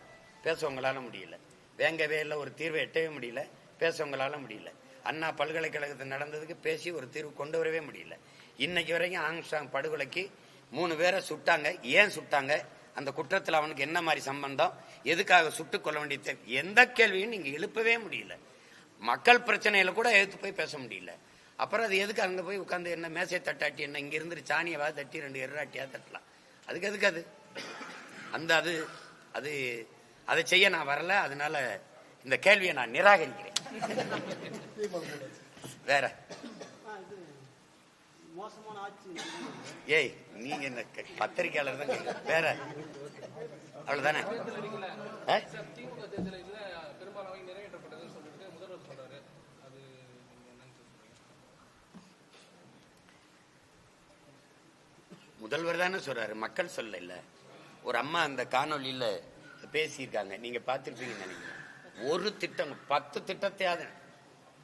பேசவங்களால முடியல. வேங்கவே இல்லை, ஒரு தீர்வை எட்டவே முடியல, பேசவங்களால முடியல. அண்ணா பல்கலைக்கழகத்தில் நடந்ததுக்கு பேசி ஒரு தீர்வு கொண்டு வரவே முடியல. இன்னைக்கு வரைக்கும் ஆங்ஸ்டாங் படுகொலைக்கு 3 பேரை சுட்டாங்க. ஏன் சுட்டாங்க, அந்த குற்றத்தில் அவனுக்கு என்ன மாதிரி சம்பந்தம், எதுக்காக சுட்டுக் கொள்ள வேண்டிய எந்த கேள்வியும் நீங்க எழுப்பவே முடியல. மக்கள் பிரச்சனையில கூட எடுத்து போய் பேச முடியல. அப்புறம் அது எதுக்கு அங்க போய் உட்காந்து என்ன மேசை தட்டாட்டி என்ன, இங்க இருந்து சாணியவா தட்டி 2 எர்ராட்டியா தட்டலாம். அதுக்கு எதுக்கு அது அது அது அதை செய்ய நான் வரல. அதனால இந்த கேள்வியை நான் நிராகரிக்கிறேன். வேற மோசமான ஆட்சி. ஏய், நீங்க என்ன பத்திரிகையாளர் தான் கேட்க. வேற அவ்வளவுதானே. முதல்வர் தானே சொல்றாரு, மக்கள் சொல்ல இல்ல. ஒரு அம்மா அந்த காணொலியில பேசியிருக்காங்க, நீங்க பார்த்துருப்பீங்கன்னு நினைக்கிறேன். ஒரு திட்டம் 10 திட்டத்தையாவது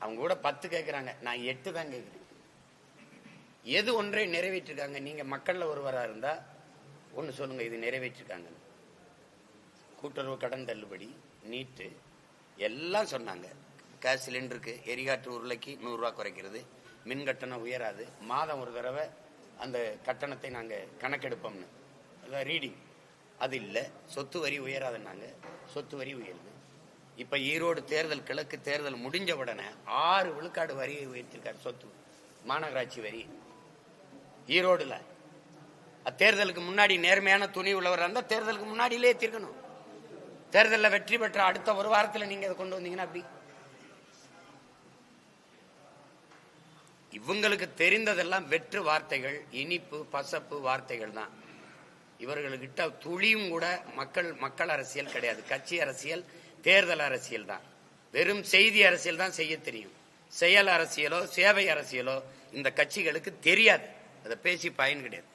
அவங்க கூட 10 கேட்கிறாங்க, நான் 8 தான் கேட்கிறேன். எது ஒன்றை நிறைவேற்றிருக்காங்க? நீங்க மக்கள்ல ஒருவரா இருந்தா ஒண்ணு சொல்லுங்க, இது நிறைவேற்றிருக்காங்க. கூட்டுறவு கடன் தள்ளுபடி, நீட்டு எல்லாம் சொன்னாங்க. கேஸ் சிலிண்டருக்கு, எரிகாற்று உருளைக்கு 100 ரூபாய் குறைக்கிறது, மின் கட்டணம் உயராது, மாதம் ஒரு தடவை அந்த கட்டணத்தை நாங்க கணக்கெடுப்போம்னு ரீடிங். அது இல்லை. சொத்து வரி உயராதுன்னாங்க, சொத்து வரி உயருது. இப்ப ஈரோடு தேர்தல், கிழக்கு தேர்தல் முடிஞ்ச உடனே 6 விழுக்காடு வரியை உயர்த்திருக்காரு, சொத்து மாநகராட்சி வரி. ஈரோடுல தேர்தலுக்கு முன்னாடி நேர்மையான துணி உள்ளவர் இருந்தா தேர்தலுக்கு முன்னாடியிலே ஏற்றிருக்கணும். தேர்தலில் வெற்றி பெற்ற அடுத்த ஒரு வாரத்தில் நீங்க அதை கொண்டு வந்தீங்கன்னா அப்படி. இவங்களுக்கு தெரிந்ததெல்லாம் வெற்று வார்த்தைகள், இனிப்பு பசப்பு வார்த்தைகள் தான். இவர்களுக்கிட்ட துளியும் கூட மக்கள் அரசியல் கிடையாது. கட்சி அரசியல், தேர்தல் அரசியல் தான். வெறும் செய்தி அரசியல் தான் செய்ய தெரியும். செயல் அரசியலோ சேவை அரசியலோ இந்த கட்சிகளுக்கு தெரியாது. அதை பேசி பயன் கிடையாது.